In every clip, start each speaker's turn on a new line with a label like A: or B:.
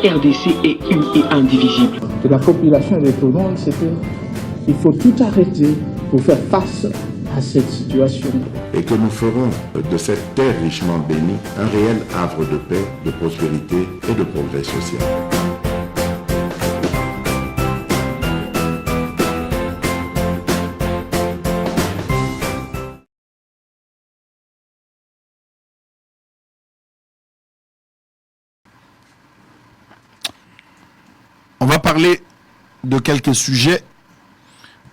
A: RDC est une et indivisible.
B: Que la population de tout le monde, c'est qu'il faut tout arrêter pour faire face à cette situation.
C: Et que nous ferons de cette terre richement bénie un réel havre de paix, de prospérité et de progrès social.
D: On va parler de quelques sujets.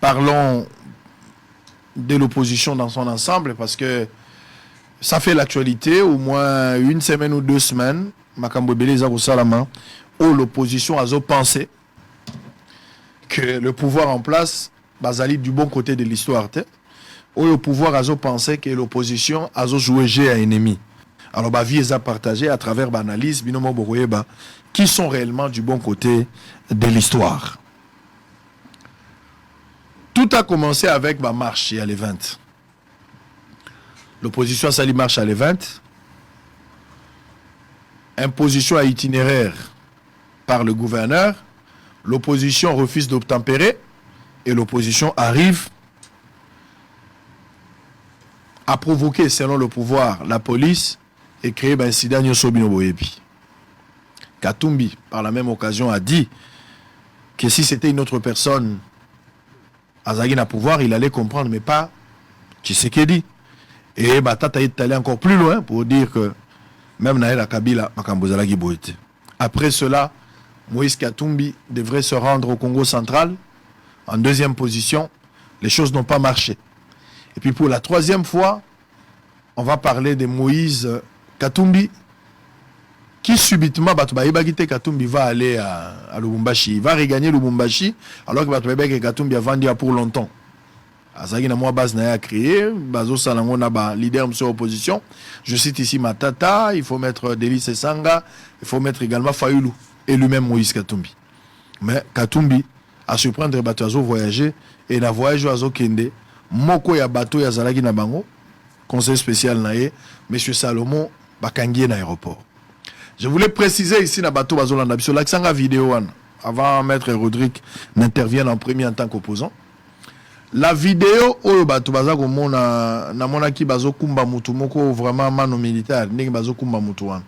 D: Parlons de l'opposition dans son ensemble parce que ça fait l'actualité, au moins une semaine ou 2 semaines. Makambo Beleza Salama, où l'opposition a pensé que le pouvoir en place basali du bon côté de l'histoire. Où le pouvoir a pensé que l'opposition a joué jeu à ennemi. Alors, vie est partagée à travers l'analyse, binomo boroyeba, qui sont réellement du bon côté de l'histoire. Tout a commencé avec ma marche à l'E20. L'opposition a sali marche à l'E20. Imposition à itinéraire par le gouverneur. L'opposition refuse d'obtempérer et l'opposition arrive à provoquer, selon le pouvoir, la police et créer un incident Nyosobino Boyebi. Katumbi, par la même occasion, a dit que si c'était une autre personne à Zagina pouvoir, il allait comprendre, mais pas Tshisekedi. Et Batata est allé encore plus loin pour dire que même Naël Kabila, Makambozalagi Boete. Après cela, Moïse Katumbi devrait se rendre au Congo central en 2e position. Les choses n'ont pas marché. Et puis pour la 3e fois, on va parler de Moïse Katumbi, qui subitement, Katumbi va aller à Lubumbashi. Il va regagner Lubumbashi, alors que Katumbi a vendu pour longtemps. Azagi na moi base na créé, bazo salango na ba leader sur opposition. Je cite ici Matata, il faut mettre Delis Sanga, il faut mettre également Fayoulou et lui-même Moïse Katumbi. Mais Katumbi a surprendre bateau azo voyager et na voyage azo kende, moko ya bateau ya zalagi na bango, conseil spécial naé, monsieur Salomon bakangié na aéroport. Je voulais préciser ici na bateau bazo landa biso l'accent vidéo avant maître Rodrigue n'intervienne en premier en tant qu'opposant. La vidéo oyo bato baza komona na mona ki bazo kumba mutu moko vraiment mano militaire ndenge bazo kumba mutu wana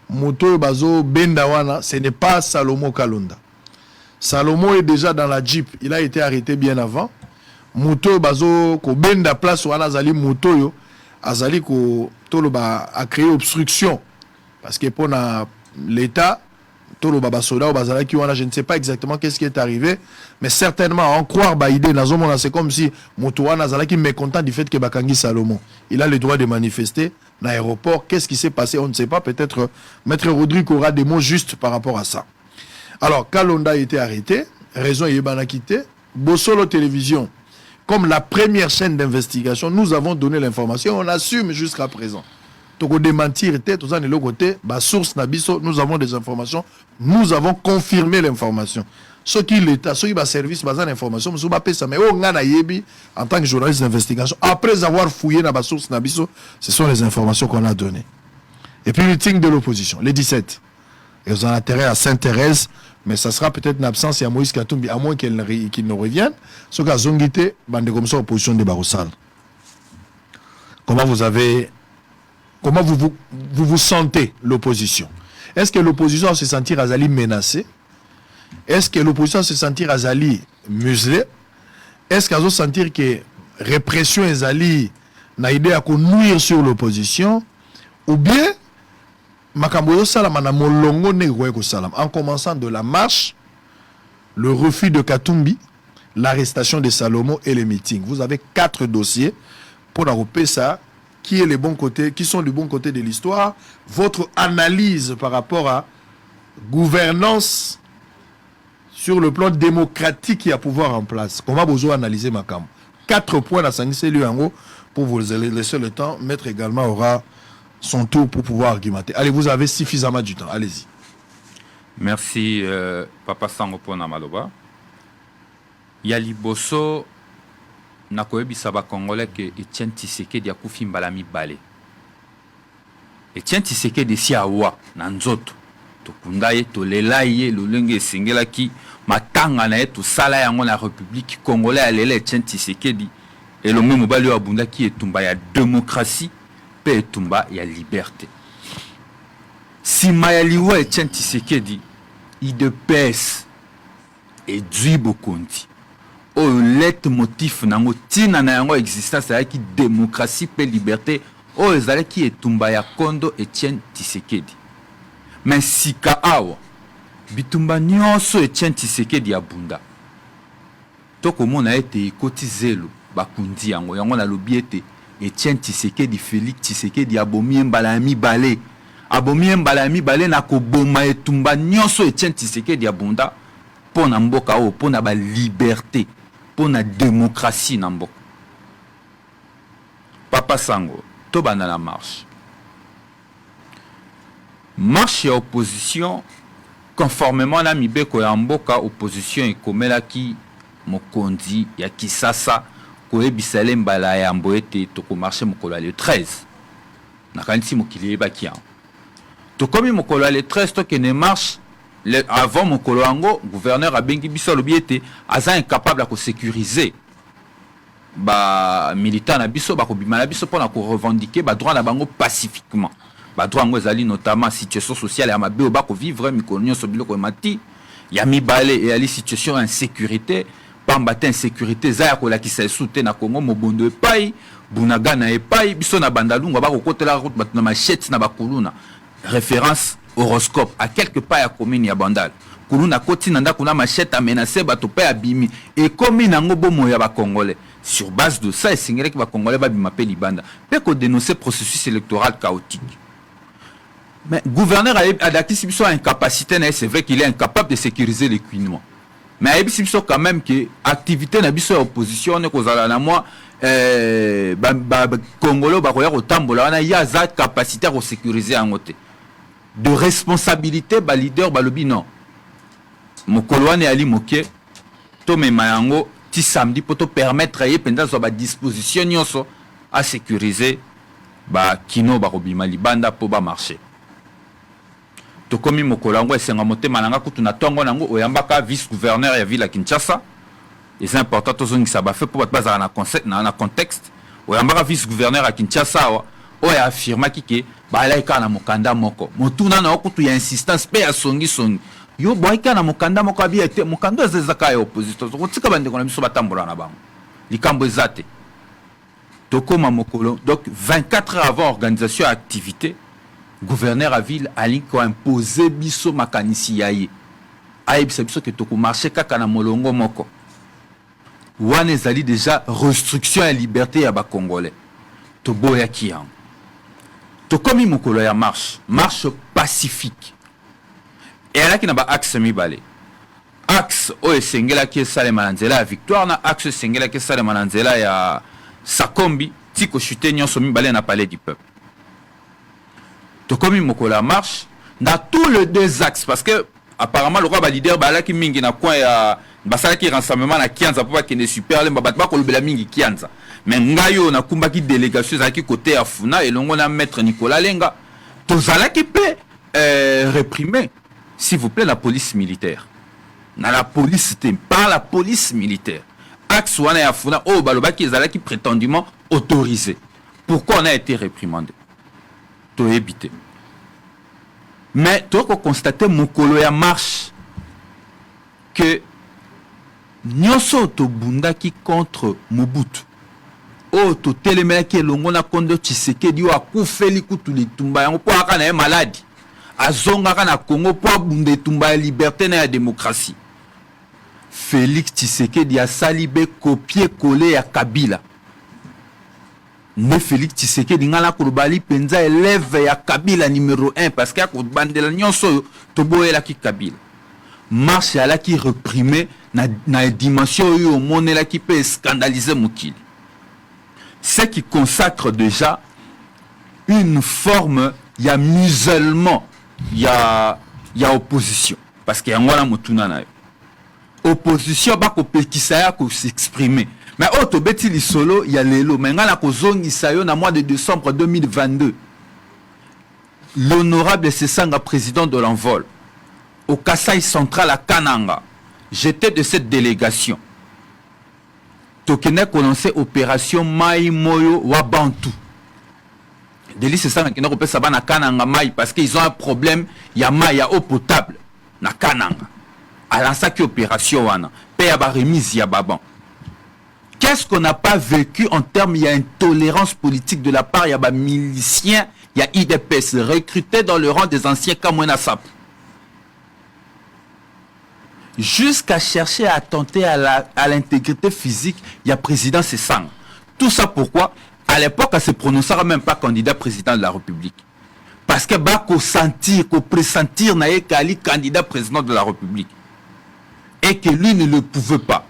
D: mutu bazo benda wana ce n'est pas Salomon Kalonda. Salomon est déjà dans la Jeep, il a été arrêté bien avant. Mutu bazo ko benda place wana zali mutu yo azali ko toloba a créé obstruction parce que pour l'état Tolo Baba Soda ou Bazala qui je ne sais pas exactement qu'est-ce qui est arrivé, mais certainement en croire Baïdé, c'est comme si Moutouan Nazala qui est mécontent du fait que Bakangi Salomon, il a le droit de manifester dans l'aéroport. Qu'est-ce qui s'est passé? On ne sait pas. Peut-être Maître Rodrigue aura des mots justes par rapport à ça. Alors, Kalonda a été arrêté, raison Yébana quitté, Bossolo Télévision, comme la première chaîne d'investigation, nous avons donné l'information, on assume jusqu'à présent. Toko démentir tout ça de l'autre côté, source Nabiso, nous avons des informations, nous avons confirmé l'information. Ce qui l'État, ce qui va service, basant l'information, mais en tant que journaliste d'investigation, après avoir fouillé la source Nabiso, ce sont les informations qu'on a données. Et puis le meeting de l'opposition, les 17. Ils ont intérêt à Sainte-Thérèse, mais ça sera peut-être une absence, il y a Moïse Katumbi, à moins qu'il ne revienne. Ce qu'a Zongité, bande comme ça, opposition de Baroussal. Comment vous sentez l'opposition? Est-ce que l'opposition se sentir Azali menacée? Est-ce que l'opposition se sentir Azali muselée? Est-ce qu'elle se sentir que répression Azali n'a idée à nuire sur l'opposition? Ou bien, en commençant de la marche, le refus de Katumbi, l'arrestation de Salomon et les meetings. Vous avez 4 dossiers pour regrouper ça. Qui est les bons côtés, qui sont du bon côté de l'histoire, votre analyse par rapport à gouvernance sur le plan démocratique qui a pouvoir en place. Comment vous analyser ma cam? 4 points dans Sangissé Luango pour vous laisser le temps. Maître également aura son tour pour pouvoir argumenter. Allez, vous avez suffisamment du temps. Allez-y.
E: Merci, Papa Sango Pona Maloba. Yali Bosso. Nakoyebisa ba Congolais que Etienne Tshisekedi akufi mbala mibale. Etienne Tshisekedi si awa na nzoto tokunda ye tolela ye lolenge esengelaki matanga na ye tosala yango na république congolais alela Etienne Tshisekedi elonge mobali oyo abundaki etumba ya démocratie mpe etumba ya liberté. Nsima ya liwa Etienne Tshisekedi idps edui bokondi oyo let motif nango ntina na yango existence ayaki démocratie mpe liberté oyo ezalaki etumba ya kondo Etienne Tshisekedi. Mais sika awa bitumba nyonso Etienne Tshisekedi abunda tokomona ete ekoti zelo bakundi yango nalobi ete Etienne Tshisekedi Félix Tshisekedi abomi mbala ya mibale na koboma etumba nyonso Etienne Tshisekedi abunda pona mboka o pona ba liberté pona démocratie na mboka. Papa Sango to bana la marche ya opposition conformément na mibeko ya mboka opposition ekomelaki mokonzi ya Kisasa koyebisa mbala ya mboete toko marché mokolo le 13 nakanisi mokili yebaki yango tokomi mokolo le 13 tokene marche avant mokolo yango gouverneur abengi biso alobi ete aza incapable ya kosécuriser ba militant na biso bakobima na biso mpona korevendiquer badroit na bango pacifiquement. Badroit yango ezali notamment situation sociale ya mabe oyo bakovivre mikolo nyonso biloko emati ya mibale eyali situation ya insécurité pamba te insécurité eza ya kolakisa esu te na Congo mobondo epai bunagana epai biso na bandalungu bakokotela bato na machette na bakuluna référence horoscope à quelque part ya commune ya Bandal kuluna koti na ndako na machette amenacé bato pe abimi et commune nango bomo ya ba congolais sur base de ça esengeli ki ba congolais babima pe libanda pe ko dénoncer processus électoral chaotique. Mais gouverneur a d'acquis biso incapacité na c'est vrai qu'il est incapable de sécuriser les couinements. Mais il biso quand même que activité na biso opposition ne kozala na moi congolais ba koya kotambola na ya za capacité à sécuriser en côté de responsabilité ba leader ba lobi non mokolo wana ali moke to mema yango ti samedi poto permettre ye penda zo ba disposition nyonso à sécuriser ba kino ba kobima libanda po ba marché. Tokomi mokolo yango esenga motema nanga kutu na tongo nango oyambaka vice gouverneur ya ville ya Kinshasa. Et c'est important tozongisa ba fait po bazala na concept na contexte oyambaka vice gouverneur ya Kinshasa oya affirma kike balaika na mokanda moko motuna na okutu ya insistance pe ya songi yo boika na mokanda moko abiete mokando ezezaka ya opposition kotika bandeko na biso batambola na bango likambo ezate tokoma mokolo donc 24 heures avant organisation activité gouverneur à ville ali ko imposer biso makanisi yaye ayebisa biso ke toko marché kaka na molongo moko wana ezali déjà restriction ya liberté ya ba congolais to boya kiyango tokomi mokolo ya marche pacifique et alaki na ba axe mibale axe o esengela ki esalema na nzela ya victoire na axe esengela ki esalema na nzela ya Sakombi tiko chute nyonso mibale na palais du peuple. Tokomi mokolo ya marche na tous les deux axes parce que apparemment le roi ba leader ba alaki mingi na coin ya basalaki rassemblement na Kianza pour kende super lemba bat ba kolobela mingi Kianza mais ngayo na kumbaki délégation zaki côté ya Funa et longo na maître Nicolas Lenga tozalaki pe réprimer s'il vous plaît la police militaire na la police pas la police militaire axe wana ya Funa oh balobaki ezalaki prétendument autorisé. Pourquoi on a été réprimandé to éviter? Mais tu as constaté mokolo ya marche que nyonso to bundaki contre Mobutu o to telemelaki elongo na kondo Tshisekedi o akufeli kutu litumba yango po aka na maladi azongaka na Congo po abunda etumba ya liberté na ya démocratie. Félix Tshisekedi a salibé copier-coller ya Kabila. Ne Félix Tshisekedi ngala kurubali penza élève ya Kabila numéro 1 parce que ko bandela nyonso to boyela ki Kabila. Marche ala ki reprimé na dimension yo monela ki peut scandaliser mokili. Ce qui consacre déjà une forme ya musulman ya opposition parce que ngwana mutuna na yo. Opposition ba ko pekisa ya ko s'exprimer. Mais auto beti li solo ya lelo mais ngana ko zongisa yo na mois de décembre 2022. L'honorable Sesanga président de l'envol au Kasaï central à Kananga. J'étais de cette délégation. Tokene commencé opération Mai Moyo Wabantu. Délice c'est ça qui n'a pas ça na Kananga Mai parce qu'ils ont un problème, il y a Mai, il y a eau potable na Kananga. Alors ça qui opération wana, paye à remise ya baban. Qu'est-ce qu'on n'a pas vécu en termes, il y a une tolérance politique de la part, il y a des miliciens, il y a IDPS recrutés dans le rang des anciens Kamwena Sap. Jusqu'à chercher à attenter à l'intégrité physique, il y a président Sessang. Tout ça pourquoi? À l'époque, elle ne se prononçait même pas candidat président de la République. Parce que qu'on sentir, qu'on pressentir Naye Kali candidat président de la République. Et que lui ne le pouvait pas.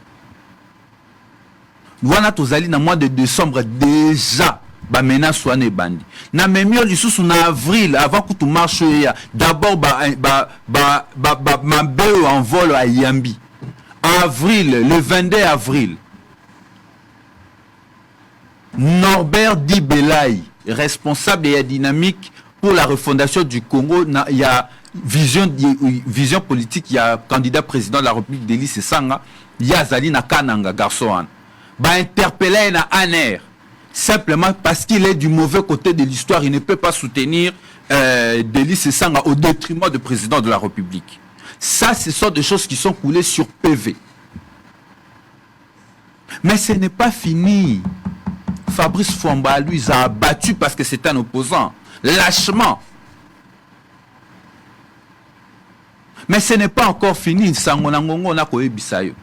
E: Wana tozali na mois de décembre déjà ba menace wana bandi na memio lisusu na avril avant que tu marche d'abord mabeo en vol à Yambi avril le 22 avril Norbert Dibelay responsable et dynamique pour la refondation du Congo il y a vision politique il y a candidat président de la République Délice Sanga il y a Zali na Kananga garçon interpellé na Aner simplement parce qu'il est du mauvais côté de l'histoire, il ne peut pas soutenir Délice Sanga au détriment du président de la République. Ça, ce sont des choses qui sont coulées sur PV. Mais ce n'est pas fini. Fabrice Fomba, lui, il a abattu parce que c'est un opposant. Lâchement. Mais ce n'est pas encore fini. Sangonangongo na koebisayo.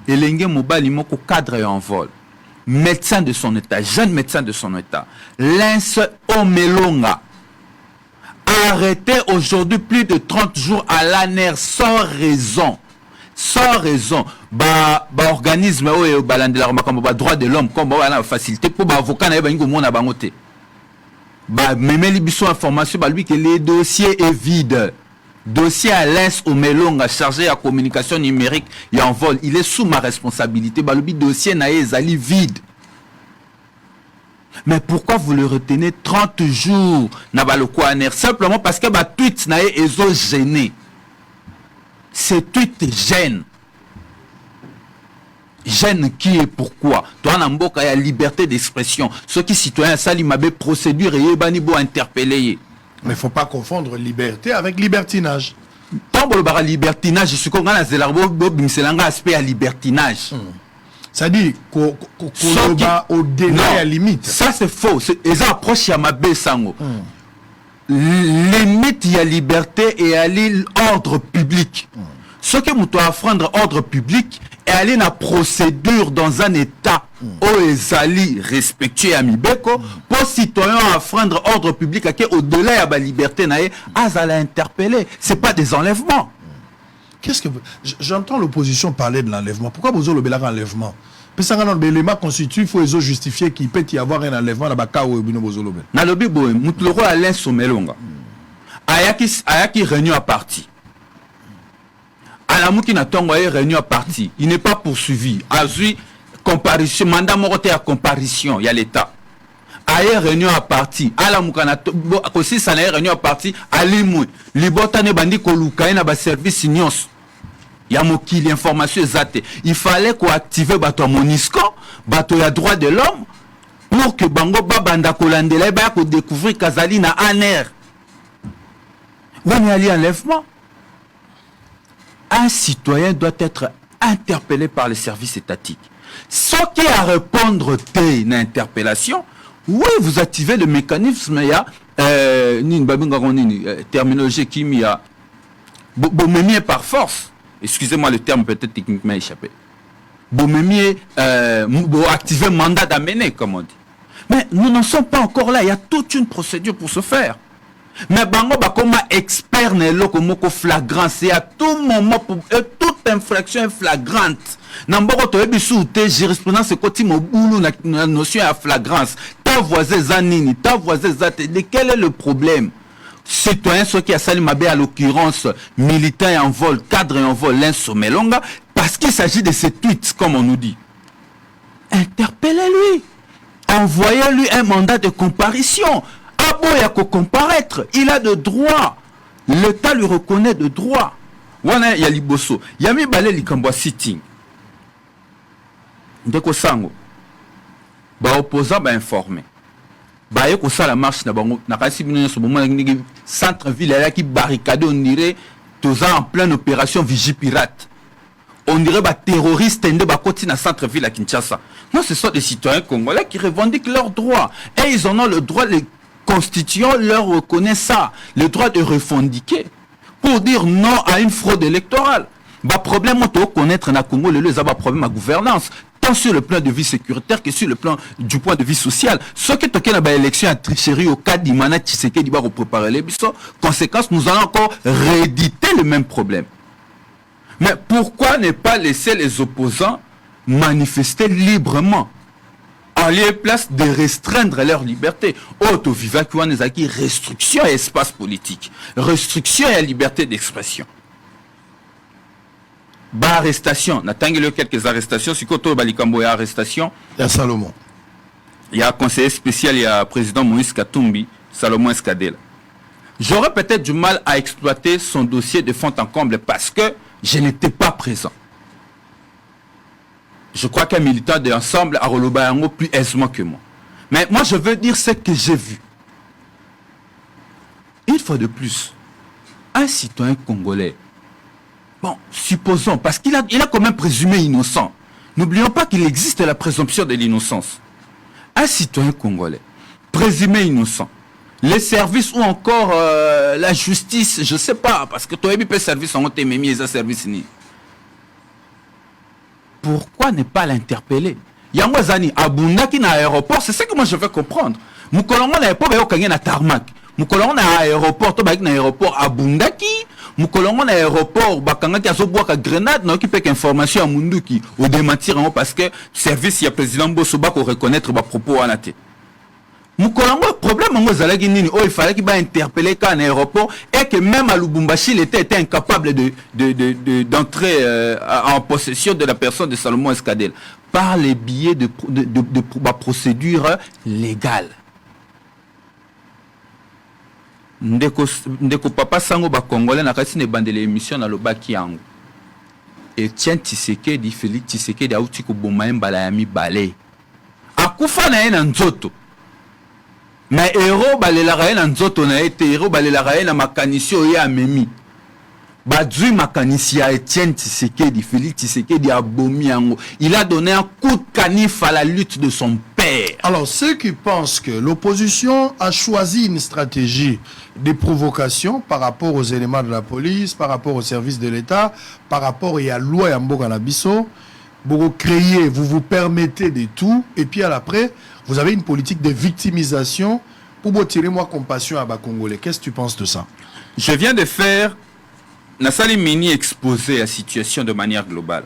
E: Elenge Mobali moko cadre en vol. Médecin de son état, jeune médecin de son état. Lens Omelonga. Arrêté aujourd'hui plus de 30 jours à l'ANER sans raison. Sans raison. Organisme droit de l'homme comme la facilité pour avocat na bango mona bangote. Memeli biso information lui que les dossiers est vide. Dossier à Lens Omelonga chargé à communication numérique et en vol, il est sous ma responsabilité. Le dossier nae zali vide. Mais pourquoi vous le retenez 30 jours na balokwaner simplement parce que tweet nae ezo gêné. Ces tweets gênent. Gêne qui et pourquoi? Toi Namboka y a liberté d'expression. Ceux qui citoyens sali mabe procédure et bani bo interpeller.
D: Mais il ne faut pas confondre liberté avec libertinage.
E: Tant que le libertinage, je suis comme un aspect à libertinage.
D: C'est-à-dire au-delà à la limite.
E: Ça c'est faux. Ils approchent à ma bessango. Limite, il y a liberté et à l'ordre public. Ce que nous devons affronter ordre public et aller dans la procédure dans un état où les alliés respectueux à Mibeko pour citoyens affronter ordre public au-delà de la liberté à l'interpeller. Ce n'est pas des enlèvements.
D: Qu'est-ce que j'entends l'opposition parler de l'enlèvement. Pourquoi vous avez un enlèvement? Parce que l'élément constitue, il faut justifier qu'il peut y avoir un enlèvement dans le cas où vous avez.
E: Dans le Bible, nous avons Alain Somelonga. Ayaki réunion à partie. Alamouki n'a pas réunion à partie. Il n'est pas poursuivi. Azui, comparution, mandat moroté à comparution, il y a l'État. Aïe réunion à partie. Alamouka n'a aussi ça n'a réunion à partie. Alimou, libotane bandi koluka na ba service ignos. Il y a moki l'information exacte. Il fallait qu'on active bato Monisco, bato ya droit de l'homme pour que bango babanda kolandela ba ko découvrir Kazali na Aner. On y a enlèvement. Un citoyen doit être interpellé par les services étatiques. Ce qui est à répondre à une interpellation, oui, vous activez le mécanisme, il y a terminologie qui m'y a bomemier par force. Excusez-moi, le terme peut-être techniquement échappé. Bomemier activer mandat d'amener, comme on dit. Mais nous n'en sommes pas encore là. Il y a toute une procédure pour ce faire. Mais bango comme expert n'est comme flagrant, c'est à tout moment pour toute infraction est flagrante. N'amboko to ebisu te jurisprudence côté mobulu na notion à flagrance. Ta voisin zanini, ta voisin zate. Quel est le problème? Citoyen ceux qui a sali mabé à l'occurrence militant en vol, cadre en vol, l'insomelonga, parce qu'il s'agit de ces tweets comme on nous dit. Interpellez-lui, envoyez-lui un mandat de comparution. Il a de droit. L'État lui reconnaît de droit. wana ya liboso ya mibale likambo sitting ndeko sango ba opposant ba informé ba ye ko sala marche na bango na kasi bino so moment ngi centre ville là qui barricade on dirait tous en pleine opération Vigipirate. On dirait bah terroristes et bah côté na centre ville à Kinshasa. Non, ce sont des citoyens congolais qui revendiquent leurs droits et ils en ont le droit, les constituants leur reconnaissent ça, le droit de revendiquer pour dire non à une fraude électorale. Bah problème on doit connaître na Congo les a problème à gouvernance tant sur le plan de vie sécuritaire que sur le plan du point de vue social. Ce qui toqué na ba élection à tricherie au cas d'Imana Tshisekedi va préparer les biso, conséquence nous allons encore rééditer le même problème. Mais pourquoi ne pas laisser les opposants manifester librement en lieu et place de restreindre leur liberté? Auto viva qui ont des restriction à espace politique, restriction à liberté d'expression. Ba arrestation, n'attendez quelques arrestations, si koto balikambo ya arrestation.
D: Il y a Salomon.
E: Il y a un conseiller spécial, il y a président Moïse Katumbi, Salomon Escadela. J'aurais peut-être du mal à exploiter son dossier de fond en comble parce que je n'étais pas présent. Je crois qu'un militant de l'ensemble a relevé un mot plus aisément que moi. Mais moi, je veux dire ce que j'ai vu. Une fois de plus, un citoyen congolais, bon, supposons, parce qu'il a quand même présumé innocent. N'oublions pas qu'il existe la présomption de l'innocence. Un citoyen congolais, présumé innocent, les services ou encore la justice, je ne sais pas, parce que toi, tu as service en témémie et service ni. Pourquoi ne pas l'interpeller? Yangwazani, Abundaki na aéroport, c'est ce que moi je veux comprendre. Moukolongo na aéroport, il y a tarmac. Moukolongo na aéroport, tu as na aéroport Abundaki. Moukolongo na aéroport, bakangaki azoboaka grenade, na occupé qu'information à Munduki, ou démentir parce que service, il y a président Bosoba pour reconnaître ma propos à Nate. Moukolongo, problème, il fallait qu'il va interpeller qu'un aéroport et que même à Lubumbashi, il était incapable d'entrer en possession de la personne de Salomon Escadel par les billets de procédure légale. Ndeko papa sango ba congolais na kasi ne bandele émission na lobaki yango. Etienne Tshisekedi, Félix Tshisekedi auti ko boma mbala ya mibale. Akufa na ye na nzoto. Mais héros balelaka ye na nzoto na ye te, héros balelaka ye na makanisi oyo amemi. Badui makanisi ya Etienne Tshisekedi, Félix Tshisekedi abomi yango. Il a donné un coup de canif à la lutte de son père.
D: Alors, ceux qui pensent que l'opposition a choisi une stratégie de provocation par rapport aux éléments de la police, par rapport aux services de l'État, par rapport à la loi Yamboka Nabiso, vous créez, vous vous permettez de tout, et puis à l'après, vous avez une politique de victimisation pour tirer moi compassion à Bakongolais. Qu'est-ce que tu penses de ça?
E: Je viens de faire Nassali Mini exposer la situation de manière globale.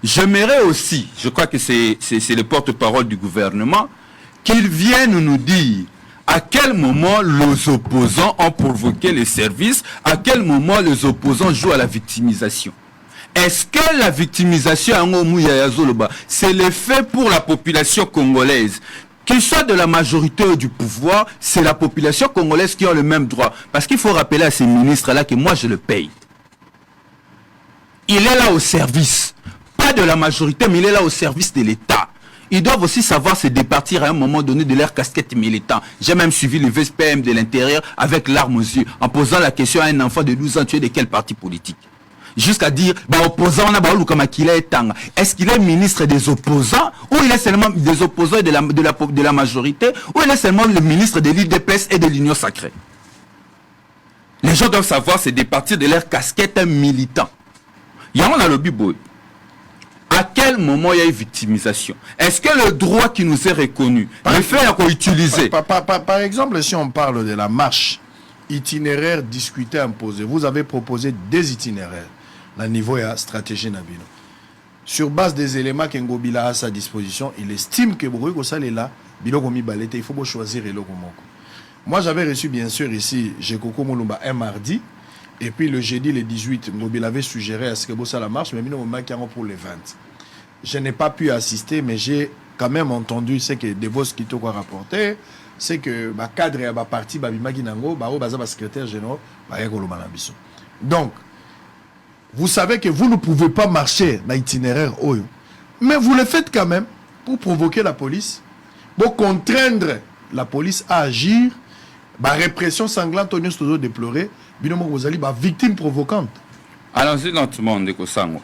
E: J'aimerais aussi, je crois que c'est le porte-parole du gouvernement, qu'il vienne nous dire à quel moment les opposants ont provoqué les services, à quel moment les opposants jouent à la victimisation. Est-ce que la victimisation, c'est l'effet pour la population congolaise? Qu'il soit de la majorité ou du pouvoir, c'est la population congolaise qui a le même droit. Parce qu'il faut rappeler à ces ministres-là que moi je le paye. Il est là au service. Pas de la majorité, mais il est là au service de l'État. Ils doivent aussi savoir se départir à un moment donné de leur casquette militant. J'ai même suivi le VSPM de l'intérieur avec larmes aux yeux, en posant la question à un enfant de 12 ans, tu es de quel parti politique? Jusqu'à dire, opposant, est-ce qu'il est ministre des opposants, ou il est seulement des opposants de la majorité, ou il est seulement le ministre de l'IDPS et de l'Union sacrée? Les gens doivent savoir se départir de leur casquette militant. Il y a un lobby boy. À quel moment il y a eu victimisation? Est-ce que le droit qui nous est reconnu, le fait qu'on utilise?
D: Par exemple, si on parle de la marche, itinéraire discuté, imposé, vous avez proposé des itinéraires. À niveau de la stratégie Nabino. Sur base des éléments qu'Ngobila a à sa disposition, il estime que il faut choisir le Komoko. Moi, j'avais reçu bien sûr ici Jekoko Molumba un mardi, et puis le jeudi, le 18, Ngobila avait suggéré à ce que ça la marche, mais il pour les 20. Je n'ai pas pu assister, mais j'ai quand même entendu ce que Devos Kito a rapporté, c'est que le cadre et la partie Babimagi Nango, secrétaire général, donc, vous savez que vous ne pouvez pas marcher dans l'itinéraire Oyo. Mais vous le faites quand même pour provoquer la police, pour contraindre la police à agir. La répression sanglante, on est déploré. Vous allez victime provocante.
E: Allons-y lentement, Ndeko Sango.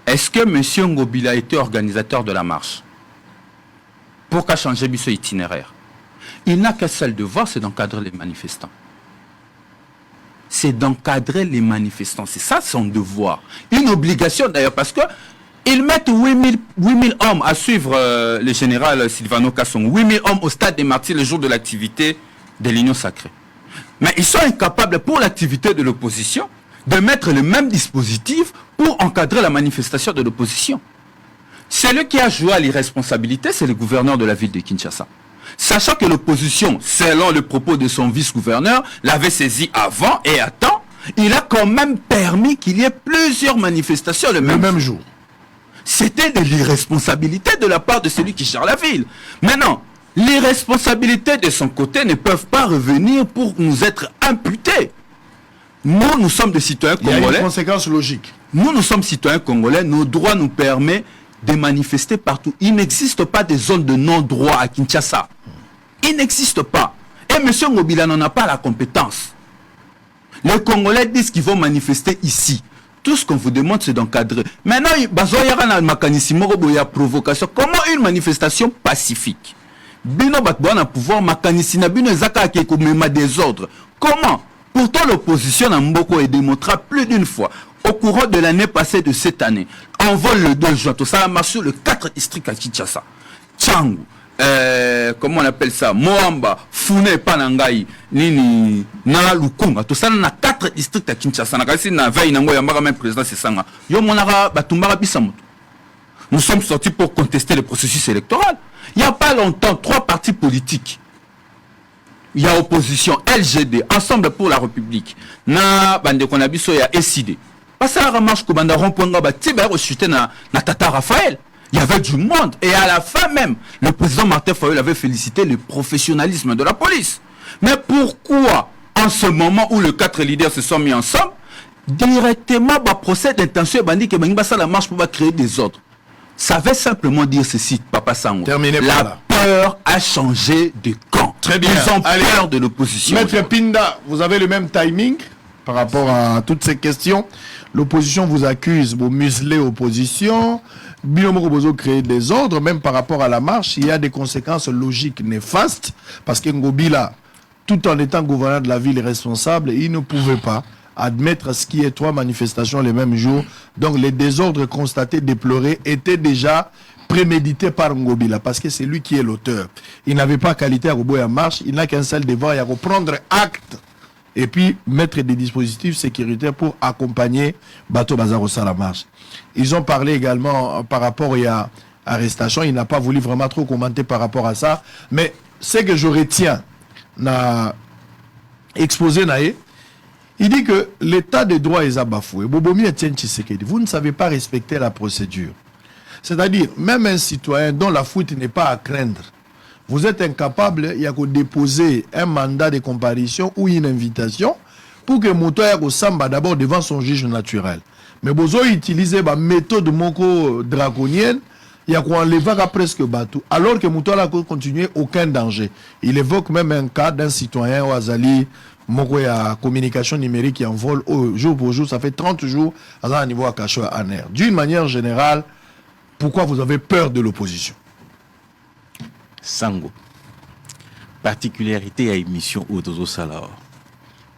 E: Est-ce que M. Ngobila était organisateur de la marche? Pour qu'a changé son itinéraire? Il n'a qu'un seul devoir, c'est d'encadrer les manifestants. C'est d'encadrer les manifestants. C'est ça son devoir. Une obligation d'ailleurs, parce que ils mettent 8000 hommes à suivre le général Silvano Kasson. 8000 hommes au stade des Martyrs le jour de l'activité de l'Union sacrée. Mais ils sont incapables pour l'activité de l'opposition de mettre le même dispositif pour encadrer la manifestation de l'opposition. Celui qui a joué à l'irresponsabilité, c'est le gouverneur de la ville de Kinshasa. Sachant que l'opposition, selon le propos de son vice-gouverneur, l'avait saisi avant et à temps, il a quand même permis qu'il y ait plusieurs manifestations le même jour. C'était de l'irresponsabilité de la part de celui qui gère la ville. Maintenant, les responsabilités de son côté ne peuvent pas revenir pour nous être imputées. Nous sommes des citoyens congolais.
D: Il y a une conséquence logique.
E: Nous sommes citoyens congolais. Nos droits nous permettent de manifester partout. Il n'existe pas de zone de non-droit à Kinshasa. Il n'existe pas. Et M. Ngobila n'en a pas la compétence. Les Congolais disent qu'ils vont manifester ici. Tout ce qu'on vous demande, c'est d'encadrer. Maintenant, il y a un mécanisme de provocation. Comment une manifestation pacifique? Bino batbouana pouvoir mécanisme bino zaka qui est des ordres. Comment? Pourtant, l'opposition a beaucoup démontré plus d'une fois, au courant de l'année passée de cette année, en vol le 2 juin, tout ça a marché sur le 4 districts à Kinshasa. Tchangu, comment on appelle ça? Moamba, Fune, Panangai, Nini, Nala Lukunga, tout ça dans 4 districts à Kinshasa. Na veille, Nango Yambara, même président, c'est ça. Yo Monara, Batumbara, Bissamoto. Nous sommes sortis pour contester le processus électoral. Il n'y a pas longtemps, 3 partis politiques. Il y a opposition, LGD, Ensemble pour la République. Na bande konabiso ya SID. Parce que la marche que banda romponga ba tiba rechuté na Tata Raphaël. Il y avait du monde et à la fin même, le président Martin Fayol avait félicité le professionnalisme de la police. Mais pourquoi en ce moment où les 4 leaders se sont mis ensemble, directement ba procès d'intention bandi que banga ça la marche pour créer des ordres? Ça veut simplement dire ceci, Papa Sango. La peur a changé de camp.
D: Très bien.
E: Ils ont peur de l'opposition.
D: Maître Pinda, vous avez le même timing par rapport à toutes ces questions. L'opposition vous accuse, vous muselez l'opposition. Biomoro créer des ordres, même par rapport à la marche. Il y a des conséquences logiques néfastes parce que Ngobila, tout en étant gouverneur de la ville et responsable, il ne pouvait pas admettre ce qui est 3 manifestations les mêmes jours. Donc les désordres constatés, déplorés, étaient déjà prémédité par Ngobila, parce que c'est lui qui est l'auteur. Il n'avait pas qualité à Roboya marche, il n'a qu'un seul devoir, il y a reprendre acte et puis mettre des dispositifs sécuritaires pour accompagner Bateau Bazarossa à la marche. Ils ont parlé également par rapport à l'arrestation, il n'a pas voulu vraiment trop commenter par rapport à ça, mais ce que je retiens, na exposé naé, il dit que l'état de droit est bafoué. Bobomi Etienne Tshisekedi, vous ne savez pas respecter la procédure. C'est-à-dire, même un citoyen dont la fuite n'est pas à craindre, vous êtes incapable, il y a qu'à déposer un mandat de comparution ou une invitation pour que Mouto ait samba d'abord devant son juge naturel. Mais vous avez utilisé la méthode moko draconienne, il y a qu'à enlever presque bateau, alors que Mouto a continué aucun danger. Il évoque même un cas d'un citoyen au Azali, moko ya communication numérique qui envole jour pour jour, ça fait 30 jours à un niveau à Kacho à Aner. D'une manière générale, pourquoi vous avez peur de l'opposition?
F: Sango. Particularité à émission Otozo Salao.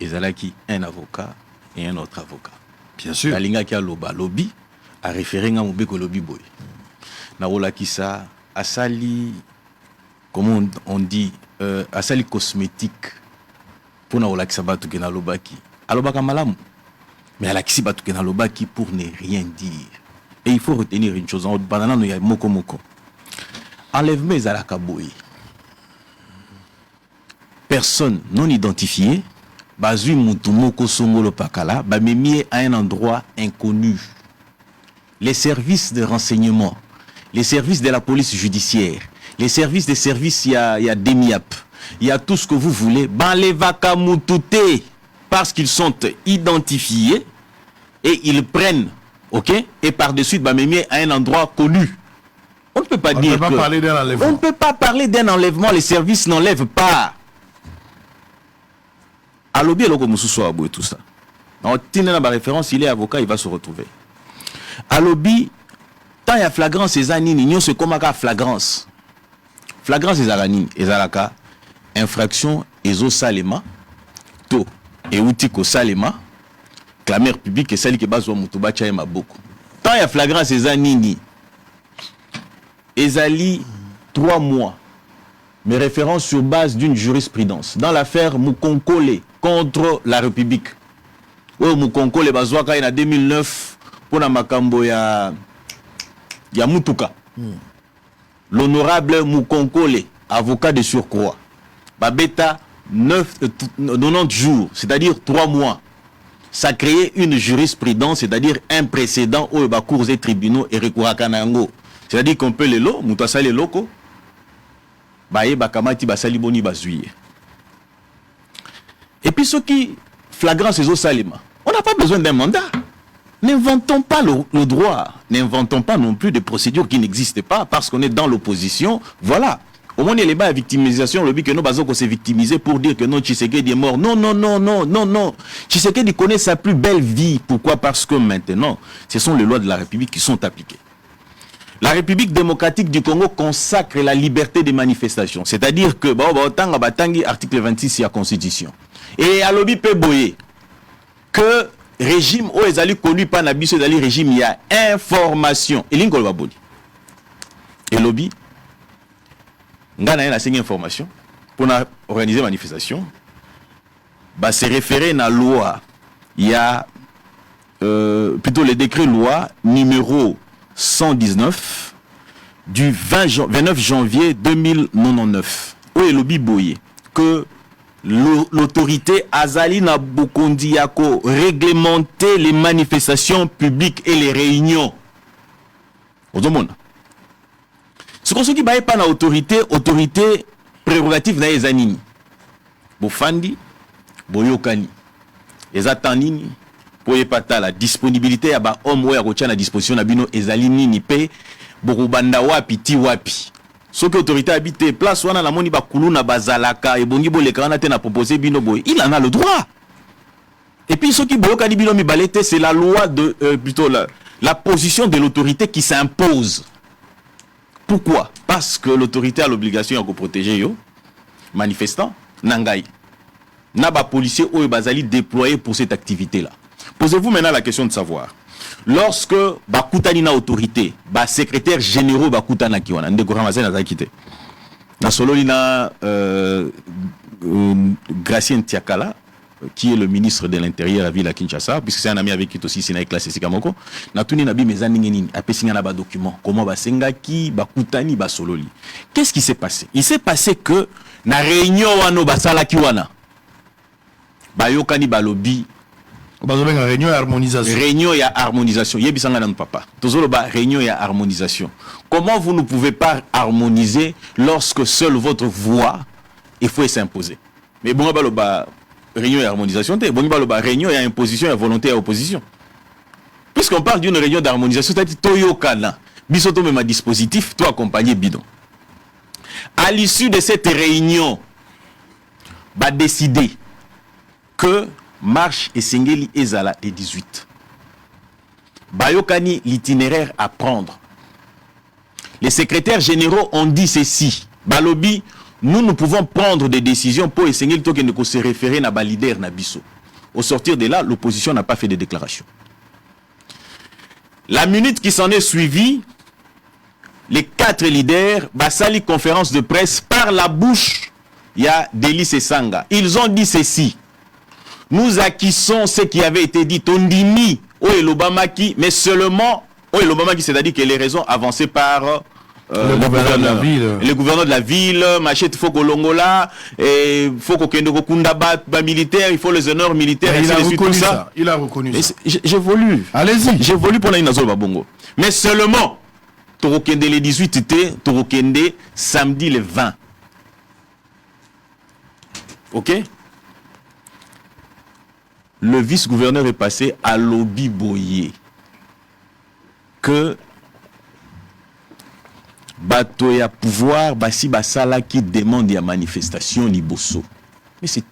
F: Ezalaki un avocat et un autre avocat.
D: Bien sûr.
F: La linga qui a loba lobby a référé à Mobeko lobby boy. Na rola qui ça asali, comment on dit, asali cosmétique pour na rola qui ça batu na lobaki. Alobaka malamu. Mais ala qui si batu na lobaki pour ne rien dire. Et il faut retenir une chose, en banana il y a moko moko. Enlèvement ezalaka boy. Personne non identifiée, bazui mutu moko songolo pakala, ba memie à un endroit inconnu. Les services de renseignement, les services de la police judiciaire, les services des services, il y a DEMIAP, il y a tout ce que vous voulez, ban les vakamutute, parce qu'ils sont identifiés, et ils prennent, ok, et par-dessus, Bamemi à un endroit connu. On ne peut pas dire que...
D: parler d'un enlèvement.
F: On ne peut pas parler d'un enlèvement, les services n'enlèvent pas. À l'objet, et tout ça. En tenant la référence, il est avocat, il va se retrouver. À l'objet, tant il y a flagrance, c'est Zanini, c'est comme à flagrance. Flagrance, c'est Zanini, et Zalaka, infraction, et salema, to, et outiko salema, clameur publique, et celle qui base au Moutouba Tchaïma beaucoup. Tant il y a flagrance, c'est Zanini, Ezali 3 mois, mes références sur base d'une jurisprudence. Dans l'affaire Moukonkole contre la République. Oui, Moukonkole Bazouaka en 2009 pour la Makambo ya Mutuka. L'honorable Moukonkole, avocat de surcroît, Babeta 90 jours, c'est-à-dire 3 mois. Ça crée une jurisprudence, c'est-à-dire un précédent aux cours et tribunaux et recours à Kanango. C'est-à-dire qu'on peut les lots, moutassa les locaux, baye bakamati basali boni bazuye. Et puis ceux qui flagrant ces eaux salima, on n'a pas besoin d'un mandat. N'inventons pas le droit, n'inventons pas non plus des procédures qui n'existent pas parce qu'on est dans l'opposition. Voilà. Au moins il y a les bas à victimisation, le but que nos bazoko s'est victimisé pour dire que non, Tshisekedi est mort. Non, non, non, non, non, non. Tshisekedi connaît sa plus belle vie. Pourquoi? Parce que maintenant, ce sont les lois de la République qui sont appliquées. La République démocratique du Congo consacre la liberté des manifestations. C'est-à-dire que, article 26 de la Constitution. Et à l'obi Peboye, que régime où ils allaient connu par Nabiso, ils allaient régime, il y a information. Et l'ingol baboli. Et l'obi, ngana a une information pour organiser une manifestation. Bah, c'est référé à la loi. Il y a plutôt le décret loi numéro 119 du 29 janvier 2099 où est le biboye que l'autorité Azali Nabukondi Yako réglementer les manifestations publiques et les réunions. Ce qu'on se dit, pas na autorité prérogative na ezanini. Bofandi, boyokani. Ezatanini. Pour epata la disponibilité ya ba homme ou ya rocha na disposition na bino ezalini ni pe borubanda wapi ti wapi. Ce que autorité habite place wana na moni ba kuluna bazalaka et bongi boleka na te na proposer bino boy. Il en a le droit. Et puis ce qui boyoka di bino mi balete c'est la loi de plutôt la position de l'autorité qui s'impose. Pourquoi? Parce que l'autorité a l'obligation de protéger yo manifestants nangai. Na ba policier ou bazali déployé pour cette activité là. Posez-vous maintenant la question de savoir. Lorsque bakutani na autorité, ba secrétaire généraux bakutana kiwana ndeko ramazana za kité. Na sololi na Gracien Tiakala qui est le ministre de l'Intérieur à ville à Kinshasa, puisque c'est un ami avec qui aussi c'est na classe Sikamoko. Na tuni na bi mezani nini apesinga na ba document comment ba sengaki bakutani ba sololi. Qu'est-ce qui s'est passé? Il s'est passé que na réunion wano basala kiwana bayokani balobi
D: réunion et harmonisation.
F: Réunion et harmonisation. Yebisanga nan papa. Tozolo ba réunion et harmonisation. Comment vous ne pouvez pas harmoniser lorsque seule votre voix il faut s'imposer? Mais bon ba réunion et harmonisation, bon ba réunion et imposition et volonté et opposition. Puisqu'on parle d'une réunion d'harmonisation, c'est-à-dire toyokana. Bisoto même un dispositif, toi accompagner bidon. À l'issue de cette réunion, ba décider que marche et Sengeli Ezala et 18. Bayokani l'itinéraire à prendre. Les secrétaires généraux ont dit ceci. Balobi, nous pouvons prendre des décisions pour Sengeli Token de se référer à Balider Nabiso. Au sortir de là, l'opposition n'a pas fait de déclaration. La minute qui s'en est suivie, les 4 leaders, Basali conférence de presse par la bouche, il y a Délice et Sanga. Ils ont dit ceci. Nous acquissons ce qui avait été dit, Tondimi, Oelobamaki, mais seulement Oelobamaki, c'est-à-dire que les raisons avancées par le gouverneur de la ville, Machete Foko Longola, et Foko Kendoko Kundaba, militaire, il faut les honneurs militaires, et tout ça.
D: Il a reconnu ça.
F: J'ai voulu.
D: Allez-y.
F: J'ai voulu pour la Babongo. Mais seulement, Torokende le 18 était, Torokende samedi le 20. Ok? le vice-gouverneur est passé à Lobi Boye que bato ya pouvoir basi basala qui demande ya manifestation liboso. Mais c'est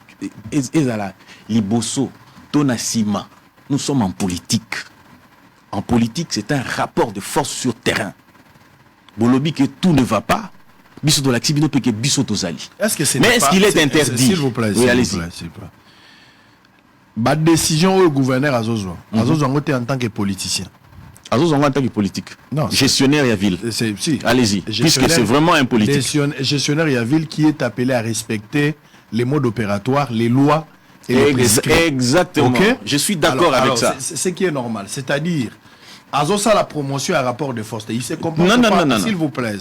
F: ezala liboso tonasima. Nous sommes en politique. En politique, c'est un rapport de force sur terrain. Bolobi que tout ne va pas. Biso de l'axibino peut que biso tozali. Mais est-ce qu'il est interdit?
D: S'il vous plaît,
F: oui, allez-y.
D: Ma décision au gouverneur Azozo. Azozo en tant que politicien.
F: Azozo en tant que politique.
D: Non.
F: Gestionnaire et à ville.
D: Si.
F: Allez-y. Puisque c'est vraiment un politique.
D: Gestionnaire et à ville qui est appelé à respecter les modes opératoires, les lois et les prescrits.
F: Exactement.
D: Okay?
F: Je suis d'accord avec ça.
D: C'est ce qui est normal. C'est-à-dire, Azozo a la promotion à rapport de force. Il se comporte s'il vous plaît.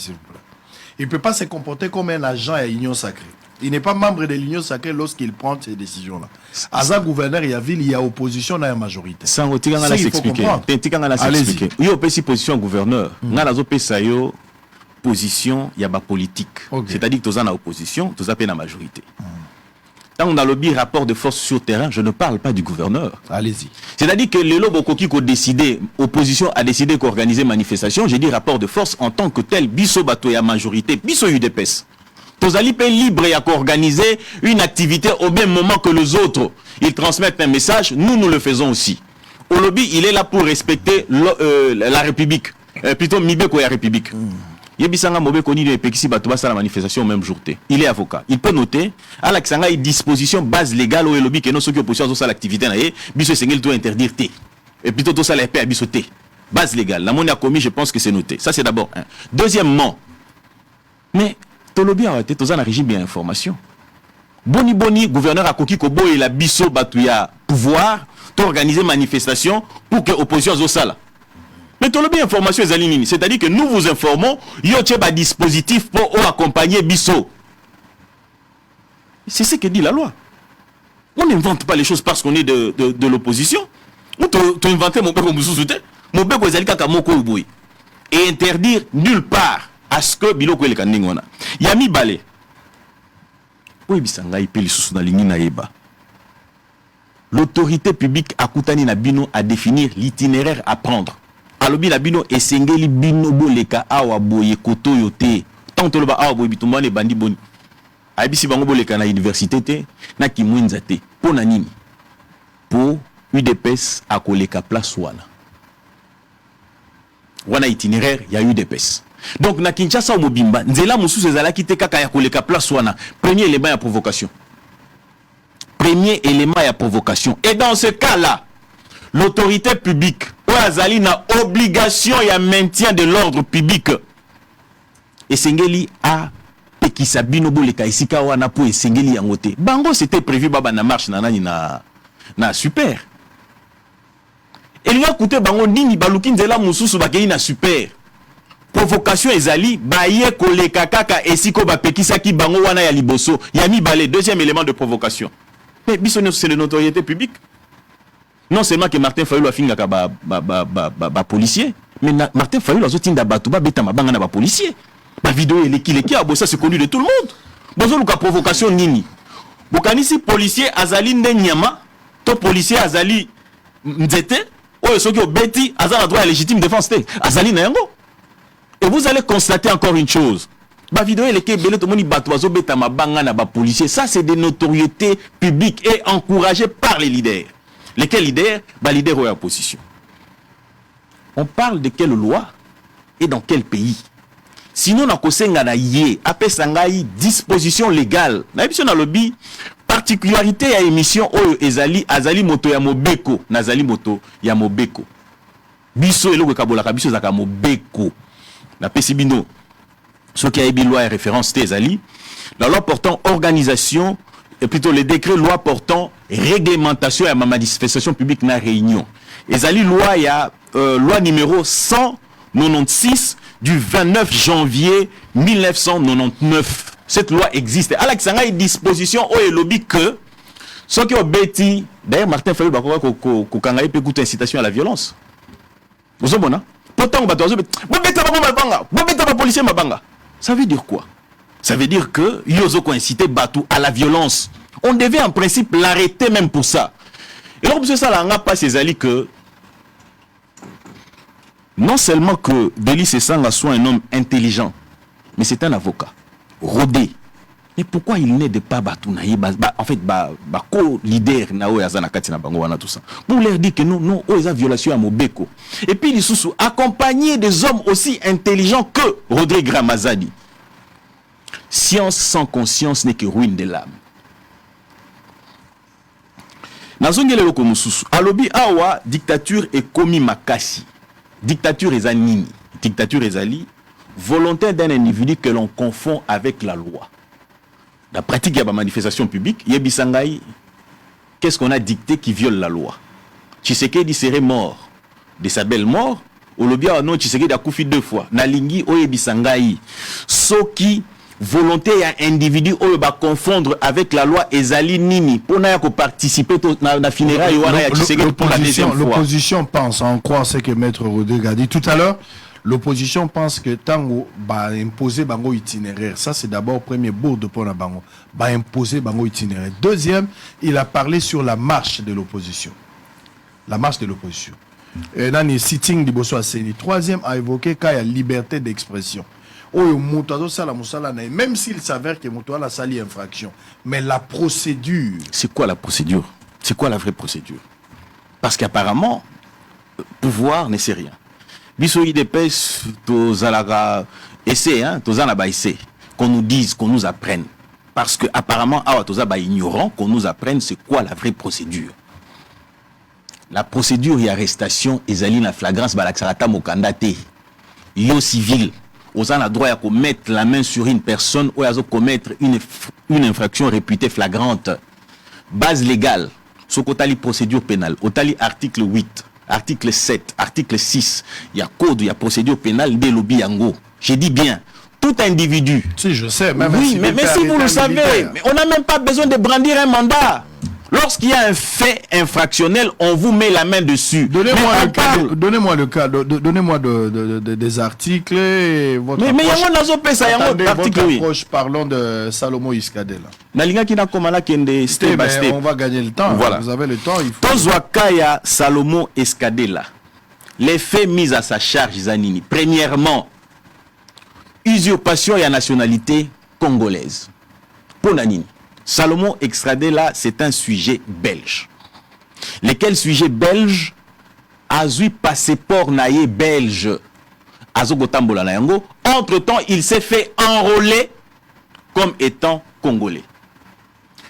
D: Il ne peut pas se comporter comme un agent à l'Union sacrée. Il n'est pas membre de l'Union sacrée lorsqu'il prend ces décisions-là. Aza gouverneur, il y a ville, il y a opposition dans la majorité.
F: Sans retirer, on va s'expliquer. Allez-y. Il y a aussi position gouverneur. On a la position, il y a ma politique. C'est-à-dire que tu as une opposition, tu as la majorité. Quand on a le rapport de force sur terrain, je ne parle pas du gouverneur.
D: Allez-y.
F: C'est-à-dire que les Lobokoki qui ont décidé, opposition a décidé qu'organiser manifestation, j'ai dit rapport de force en tant que tel, biso bato ya majorité, biso UDPS. Tozali pe libre et à organiser une activité au même moment que les autres. Ils transmettent un message, nous le faisons aussi. Au lobby, il est là pour respecter la République. Plutôt Mibeko ya République. Yebisanga Mobe Koni de Pekisi Batouba la manifestation au même jour. Il est avocat. Il peut noter à l'accent une disposition base légale au lobby que nous sommes opposition à l'activité naé biso sengel doit interdire té. Et plutôt tout ça la paix à biso té. Base légale. La monnaie a commis, je pense que c'est noté. Ça c'est d'abord un. Deuxièmement, mais ton lobby a été dans un régime bien information. Boni gouverneur a coquille kobo et la biso batouya pouvoir d'organiser manifestation pour que l'opposition soit sala. Mais tout le bien information est alignée. C'est-à-dire que nous vous informons, il y a un dispositif pour accompagner Bisso. C'est ce que dit la loi. On n'invente pas les choses parce qu'on est de l'opposition. On t'a inventé mon père comme vous soutenez. Mon père vous allez moko uboui. Et interdire nulle part à ce que Biloko le kandingona. Yami balé. Oui, bisanga ipe les sous dans ligne naïba. L'autorité publique a koutani na bino à définir l'itinéraire à prendre. Alobi la bino esengeli bino boleka awa boye koto yote tant to loba awa boye bitumba ne bandi boni abisi bango boleka na université te na kimwenza te pona nini po UDPS akoleka place wana itinéraire ya UDPS. Donc na Kinshasa au Mobimba nzela mususu ezalaki te kaka ya koleka place wana. Premier élément ya provocation. Et dans ce cas-là, l'autorité publique Azali na obligation ya maintien de l'ordre public. Et Sengeli a pekisa bino boleka isika wana po Sengeli yangote. Bango c'était prévu baba na marche na nani na super. Et lui a coûté bango nini baluki nzela mususu bakei na super. Provocation ezali baye koleka kaka esiko ba pekisa ki bango wana ya liboso. Yami balé deuxième élément de provocation. Mais biso c'est la notoriété publique. Non seulement que Martin Fayulu a fini ba policier, mais Martin Fayulu a zotinda batouba beta mabanga na ba policier. Ba vidéo eleki a bossa c'est connu de tout le monde. Bozo luka provocation nini. Bokanisi policier azali nyama, to policier azali nzete, oyo soki obeti azala droit à légitime défense te. Azali na yango. Et vous allez constater encore une chose. Ba vidéo eleki belé to moni batouba zo beta mabanga na ba policier, ça c'est des notoriétés publiques et encouragées par les leaders. Lesquels leaders? Leaders ou opposition. On parle de quelle loi et dans quel pays? Sinon, on a kosenga na yé, apesangai disposition légale. Na émission na lobby, particularité à émission oyo ezali azali moto ya mobeko, nazali moto ya mobeko. Biso eloko kabolaka biso zaka mobeko. Na pesibino. Ce qui a ébi loi et référence ezali, la loi portant organisation et plutôt les décrets loi portant réglementation à ma manifestation publique na réunion. Ezali loi ya loi numéro 196 du 29 janvier 1999. Cette loi existe. Alexandra une disposition au lobby que ce qui obéti d'ailleurs Martin Fayulu bakwa ko kangai pe kuta incitation à la violence. Vous avez bon pourtant ba tozo beta ba mabanga, beta ba policier mabanga. Ça veut dire quoi? Ça veut dire que Yozo incité Batou à la violence. On devait en principe l'arrêter même pour ça. Et donc, M. Salanga passe ses alliés que non seulement que Delis Esanga soit un homme intelligent, mais c'est un avocat, rodé. Mais pourquoi il n'est pas Batounaï, en fait, co-leader Nao Yazana Katina Bangoana, tout ça. Pour leur dire que non, ils ont violation à Mobeko. Et puis, les sous accompagné des hommes aussi intelligents que Rodrigue Ramazani. Science sans conscience n'est que ruine de l'âme. Nazongele loko mususu. Alobi awa dictature et komi makasi. Dictature ezanini. Dictature ezali volonté d'un individu que l'on confond avec la loi. La pratique de la manifestation publique, Yebisangaï, qu'est-ce qu'on a dicté qui viole la loi? Tshisekedi serait mort de sa belle mort. Olobia non Tshisekedi a koufi 2 fois. Nalingi Oyebisangaï. Soki volonté à individu ou va confondre avec la loi ezali nini pour n'a ko participer na funérailles ya Tshisekedi pour la deuxième fois.
D: L'opposition pense, on croit ce que Maître Rodrigue a dit tout à l'heure. L'opposition pense que tango va imposer bango itinéraire. Ça, c'est d'abord premier bourde pour la bango. Va imposer bango itinéraire. Deuxième, il a parlé sur la marche de l'opposition. La marche de l'opposition. Et là, il sitting du Bosso Asseni. Troisième, a évoqué qu'il y a liberté d'expression. Même s'il s'avère que Moutoua a sali infraction. Mais la procédure.
F: C'est quoi la procédure? C'est quoi la vraie procédure? Parce qu'apparemment, pouvoir ne sait rien. Biso IDPS, tozalaga essai, tozalaba essai, qu'on nous dise, qu'on nous apprenne. Parce que apparemment, tozaba ignorant, qu'on nous apprenne c'est quoi la vraie procédure. La procédure et arrestation, ezali na flagrance balaksarata mokandate. Yo civil, on a droit à mettre la main sur une personne ou à commettre une infraction réputée flagrante. Base légale, ce qu'on tali procédure pénale, au tali article 8. Article 7, article 6, il y a code, il y a procédure pénale des lobbies yango. J'ai dit bien, tout individu.
D: Si, je sais, même
F: oui, mais si vous le savez, mais on n'a même pas besoin de brandir un mandat. Lorsqu'il y a un fait infractionnel, on vous met la main dessus.
D: Donnez-moi le cas, donnez-moi des articles. Et votre
F: mais il y a un article, oui.
D: Parlons de Salomon Iskadela. On va gagner le temps.
F: Voilà.
D: Vous avez le temps. Il faut...
F: Tozwakaya Salomon Iskadela. Les faits mis à sa charge, Zanini. Premièrement, usurpation et nationalité congolaise. Pour Nanini. Salomon Iskadela, c'est un sujet belge. Lequel sujet belge a eu passeport naïe belge. Azogotambola Nayango. Entre-temps, il s'est fait enrôler comme étant congolais.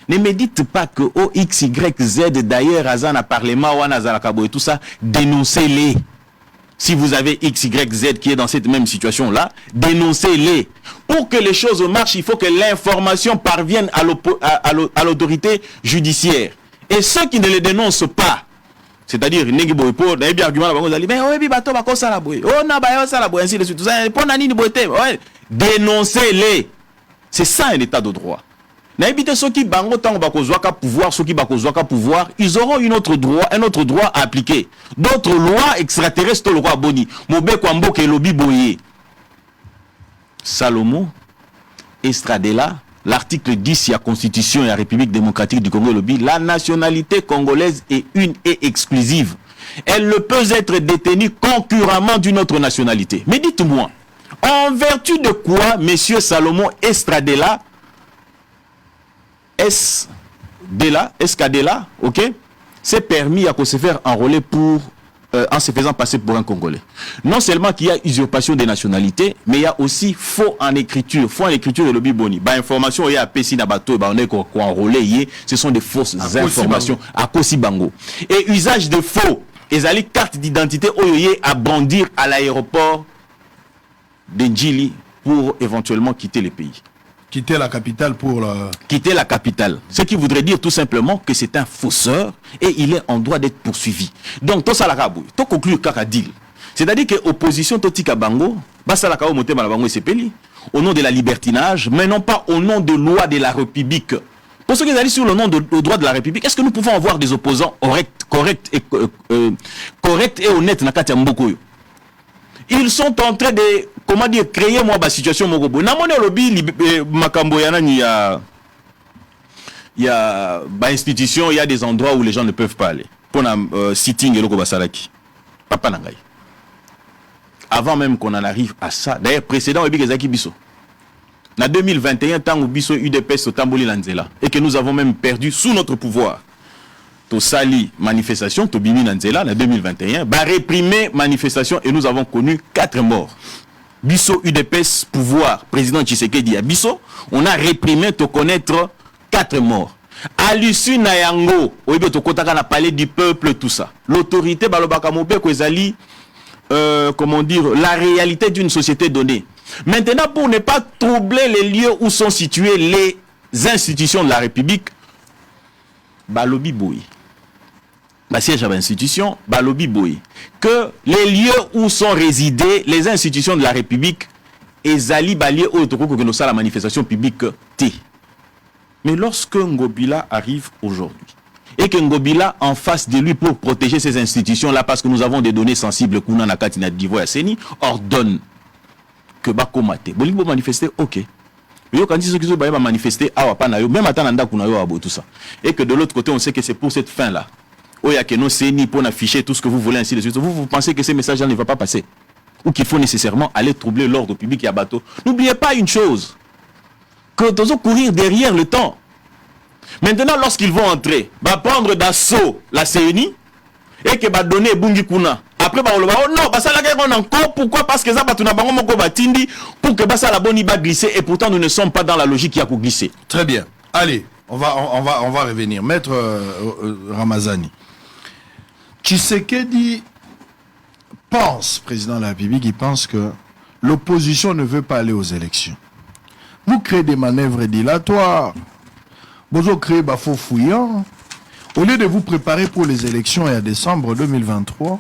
F: Ne me dites pas que OXYZ, d'ailleurs, Azana Parlement, Wanazana Kabo et tout ça, dénoncez-les. Si vous avez XYZ qui est dans cette même situation-là, dénoncez-les. Pour que les choses marchent, il faut que l'information parvienne à l'autorité judiciaire. Et ceux qui ne les dénoncent pas, c'est-à-dire, dénoncez-les. C'est ça un état de droit. Ceux qui pouvoir, ils auront un autre droit à appliquer. D'autres lois extraterrestres, le roi Boni. Salomon Estradela, l'article 10 de la Constitution et la République démocratique du Congo, la nationalité congolaise est une et exclusive. Elle ne peut être détenue concurremment d'une autre nationalité. Mais dites-moi, en vertu de quoi, monsieur Salomon Estradela, Escadela, ok, c'est permis à se faire enrôler pour, en se faisant passer pour un Congolais. Non seulement qu'il y a usurpation des nationalités, mais il y a aussi faux en écriture. Faux en écriture de l'Obi Boni. Bah, information, il y a Pessi Nabato, on est enrôlé, ce sont des fausses informations. À Kosibango. Et usage de faux. Et les cartes d'identité, à brandir à l'aéroport de Ndjili pour éventuellement quitter le pays.
D: Quitter la capitale pour
F: quitter la capitale. Ce qui voudrait dire tout simplement que c'est un fausseur et il est en droit d'être poursuivi. Donc, tout ça la rabouille. Tout conclut Kakadil. C'est-à-dire que l'opposition Totika Bango, Basalakao Motema Bango et Sepeli, au nom de la libertinage, mais non pas au nom de loi de la République. Pour ceux qui allaient sur le nom de droit de la République, est-ce que nous pouvons avoir des opposants corrects et honnêtes dans Katia Mbokoyo? Ils sont en train de, comment dire, créer moi la situation Mogobo. Namone lobby Makambo il y a institution, il y a des endroits où les gens ne peuvent pas aller. pour un sitting et le Kobasalaki. Papa Nangai. Avant même qu'on en arrive à ça, d'ailleurs, précédent, il y a Zaki Bisso. En 2021, tant que Bisso UDPS au Tamboli Lanzela, et que nous avons même perdu sous notre pouvoir. To sali manifestation, to bimi Lanzela, en 2021, bah réprimer manifestation, et nous avons connu 4 morts. Bisso UDPS pouvoir, président Tshisekedi à Bisso, on a réprimé, to connaître 4 morts. À l'issue Nayango, on a parlé du peuple, tout ça. L'autorité, comment dire, la réalité d'une société donnée. Maintenant, pour ne pas troubler les lieux où sont situées les institutions de la République, Balobi Boy. Siège à l'institution, Balobi Boy. Que les lieux où sont résidées les institutions de la République, Ezali Balié Otoko que nous la manifestation publique T. Mais lorsque Ngobila arrive aujourd'hui, et que Ngobila en face de lui pour protéger ces institutions-là, parce que nous avons des données sensibles, Kuna Nakatina Divoya Seni, ordonne que Bako Mate. Bolibo manifester, ok. Mais quand ils sont manifester, même attendant tout ça. Et que de l'autre côté, on sait que c'est pour cette fin-là. Oya que nos Seni pour afficher tout ce que vous voulez, ainsi de suite. Vous pensez que ces messages-là ne vont pas passer? Ou qu'il faut nécessairement aller troubler l'ordre public et à bateau. N'oubliez pas une chose. Que nous allons courir derrière le temps. Maintenant, lorsqu'ils vont entrer, va prendre d'assaut la CENI et que va donner Bungi Kuna. Après, bah, oh non, bah, ça la guerre encore. Pourquoi? Parce que ça va tout d'abord pour que bah, ça la bonne va glisser et pourtant nous ne sommes pas dans la logique qui a pour glisser.
D: Très bien. Allez, on va revenir. Maître Ramazani. Tshisekedi pense, président de la République, il pense que l'opposition ne veut pas aller aux élections. Vous créez des manœuvres dilatoires. Vous créez des faux fouillants. Au lieu de vous préparer pour les élections en décembre 2023,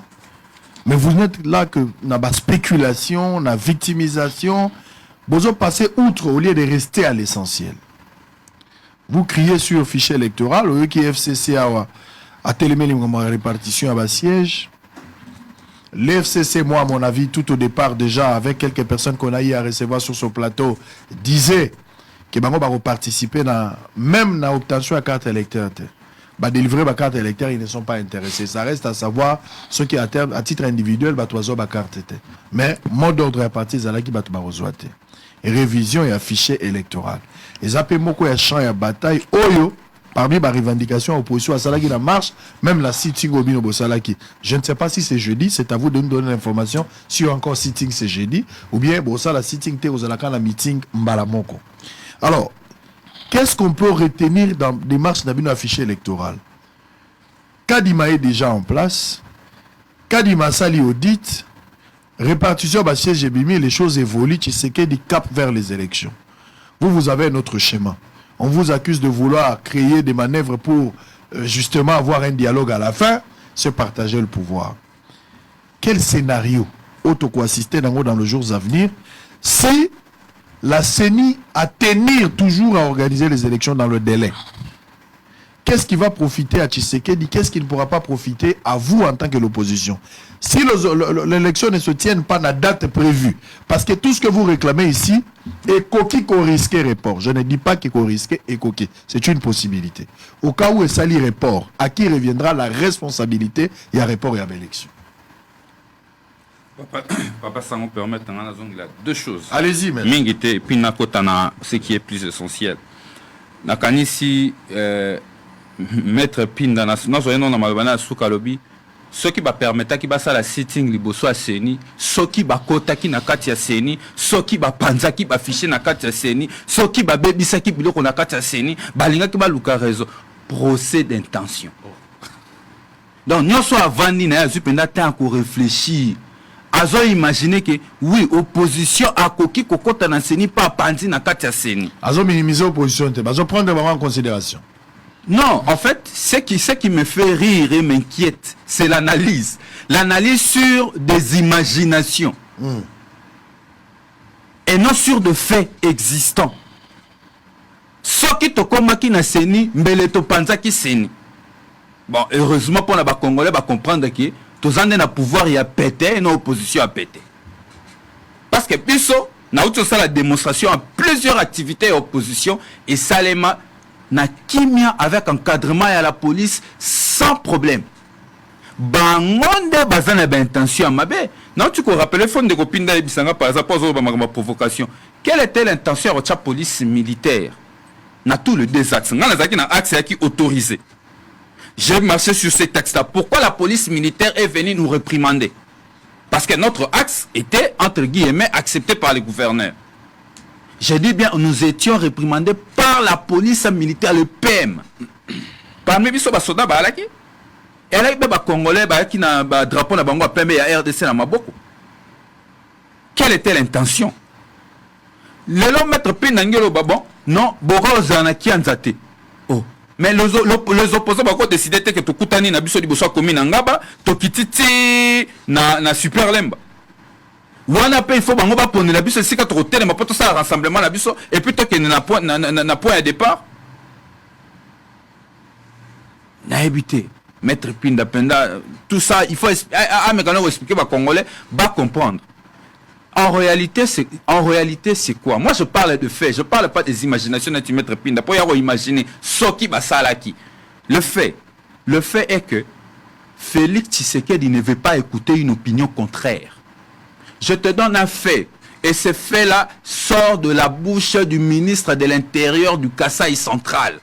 D: mais vous n'êtes là que dans la spéculation, dans la victimisation. Vous passez outre au lieu de rester à l'essentiel. Vous criez sur le fichier électoral, au lieu que FCC a télémé la répartition à bas siège. L'FCC, moi, à mon avis, tout au départ, déjà, avec quelques personnes qu'on a eu à recevoir sur ce plateau, disait que Bango va participer même dans l'obtention de la carte électeur. Bah, délivrer ma carte électeur, ils ne sont pas intéressés. Ça reste à savoir ceux qui, à titre individuel, bah, toiseau ma carte. Mais, mot d'ordre à partir de là qui va te barrozoiter. Révision et affiché électoral. Et ça peut beaucoup de champ et bataille. Oyo, parmi les revendications opposition à Salaki la marche, même la sitting au Binobo Salaki. Je ne sais pas si c'est jeudi, c'est à vous de nous donner l'information si encore sitting c'est jeudi, ou bien bon, ça la sitting te aux alaka la meeting Mbalamoko. Alors, qu'est-ce qu'on peut retenir dans les marches d'abino affiché électoral? Kadima est déjà en place, Kadima Sali audit, répartition de siège et bimi, les choses évoluent, tu sais qu'il y a des caps vers les élections. Vous avez un autre schéma. On vous accuse de vouloir créer des manœuvres pour justement avoir un dialogue à la fin, se partager le pouvoir. Quel scénario auto-co-assisté dans les jours à venir si la CENI a tenir toujours à organiser les élections dans le délai? Qu'est-ce qui va profiter à Tshisekedi? Qu'est-ce qui ne pourra pas profiter à vous en tant que l'opposition? Si l'élection ne se tienne pas à la date prévue, parce que tout ce que vous réclamez ici est coquille qu'on risquait report. Je ne dis pas qu'il faut risquer et coquille. C'est une possibilité. Au cas où il s'allie report, à qui reviendra la responsabilité? Il y a report et il y a élection.
E: Papa, ça nous permet de deux choses.
D: Allez-y, mais.
E: Mingite et puis Nakotana, ce qui est plus essentiel. Nakanisi, mettre pin dans la soukalobi, ce qui va permettre qui va ça la sitting liboso à Seni, ce qui va kota qui na kati ya Seni, ce qui va panza qui va afficher na kati ya Seni, ce qui va bebisa qui biloko na kati ya Seni, balinga qui va luka réseau, procès d'intention. Donc non soit avant ni na yazu penda temps qu'on réfléchir. Azo imaginer que oui opposition a koki kokota na Seni pas panzi na kati ya Seni. Azo
D: minimiser opposition te, azo prendre vraiment en considération.
E: Non, en fait, ce qui me fait rire et m'inquiète, c'est l'analyse. L'analyse sur des imaginations. Et non sur des faits existants. Ce qui te komaki na Seni, mbele to panza ki Seni. Bon, heureusement pour les Congolais, va comprendre que tous en a pouvoir y a pété et nos oppositions a pété. Parce que piso, na outre ça la démonstration à plusieurs activités et opposition et Salema na kimia avec encadrement et à la police sans problème. bangonde bazana ba intention mabe. Non, tu peux rappeler fond de copine de Bisanga par exemple ma provocation. Quelle était l'intention de la police militaire? Na tout le deux axes. Ngana zaki na axe qui autorisé. J'ai marché sur ces textes-là. Pourquoi la police militaire est venue nous réprimander? Parce que notre axe était, entre guillemets, accepté par les gouverneurs. J'ai dit bien, nous étions réprimandés par la police militaire, le PM. Parmi les soldats, il y a des Congolais qui ont un drapeau de Bango PM et RDC dans Maboko. Quelle était l'intention? Le long maître Pinangelo Babon, non, Boro Zanaki Anzate. Oh. Mais les opposants ont décidé que tu Koutani na biso di boso commune ngaba, to kititi na super lemba. Wana pe il faut bango ba pone la biso sika to tele ma poto ça rassemblement la biso et puis to que na point à départ. Na évité maître Pinda Penda tout ça il faut expliquer ba congolais ba comprendre. En réalité, c'est quoi? Moi, je parle de faits. Je ne parle pas des imaginations de Maître Pinda. Pour y imaginer Soki Basalaki. Le fait est que Félix Tshisekedi ne veut pas écouter une opinion contraire. Je te donne un fait. Et ce fait-là sort de la bouche du ministre de l'Intérieur du Kasaï central.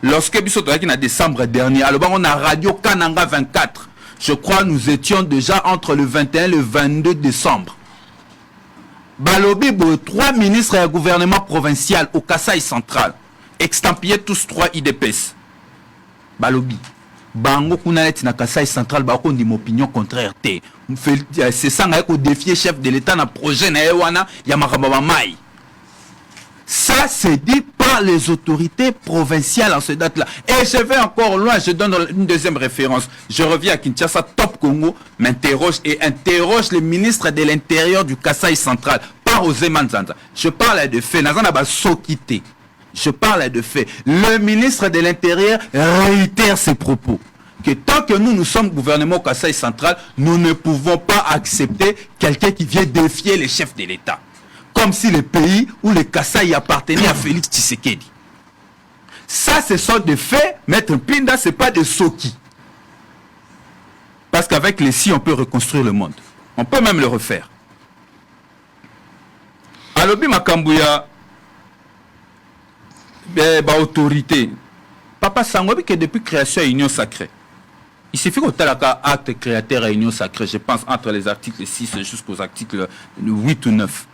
E: Lorsque en décembre dernier, alors on a Radio Kananga 24. Je crois nous étions déjà entre le 21 et le 22 décembre. Balobi, 3 ministres et un gouvernement provincial au Kasaï central, extampillés tous 3 IDPS. Balobi, Bango Kunalet na Kasaï central, Bako dit mon opinion contraire. C'est ça qu'on défier chef de l'État dans le projet Naewana Yamakababa Mai. Ça, c'est dit par les autorités provinciales en cette date-là. Et je vais encore loin, je donne une deuxième référence. Je reviens à Kinshasa, Top Congo m'interroge et interroge le ministre de l'Intérieur du Kasaï central, par Osé Manzanza. Je parle de faits. Je parle de faits. Le ministre de l'Intérieur réitère ses propos. Que tant que nous sommes gouvernement au Kasaï central, nous ne pouvons pas accepter quelqu'un qui vient défier les chefs de l'État. Comme si le pays où le Kasaï appartenait à Félix Tshisekedi. Ça, ce sont des faits. Maître Pinda, ce n'est pas des soki. Parce qu'avec les si, on peut reconstruire le monde. On peut même le refaire. Alobi Makambouya, autorité. Papa Sangobi, que depuis création de l'Union sacrée, il suffit qu'on ait acte créateur à l'Union sacrée, je pense, entre les articles 6 jusqu'aux articles 8 ou 9.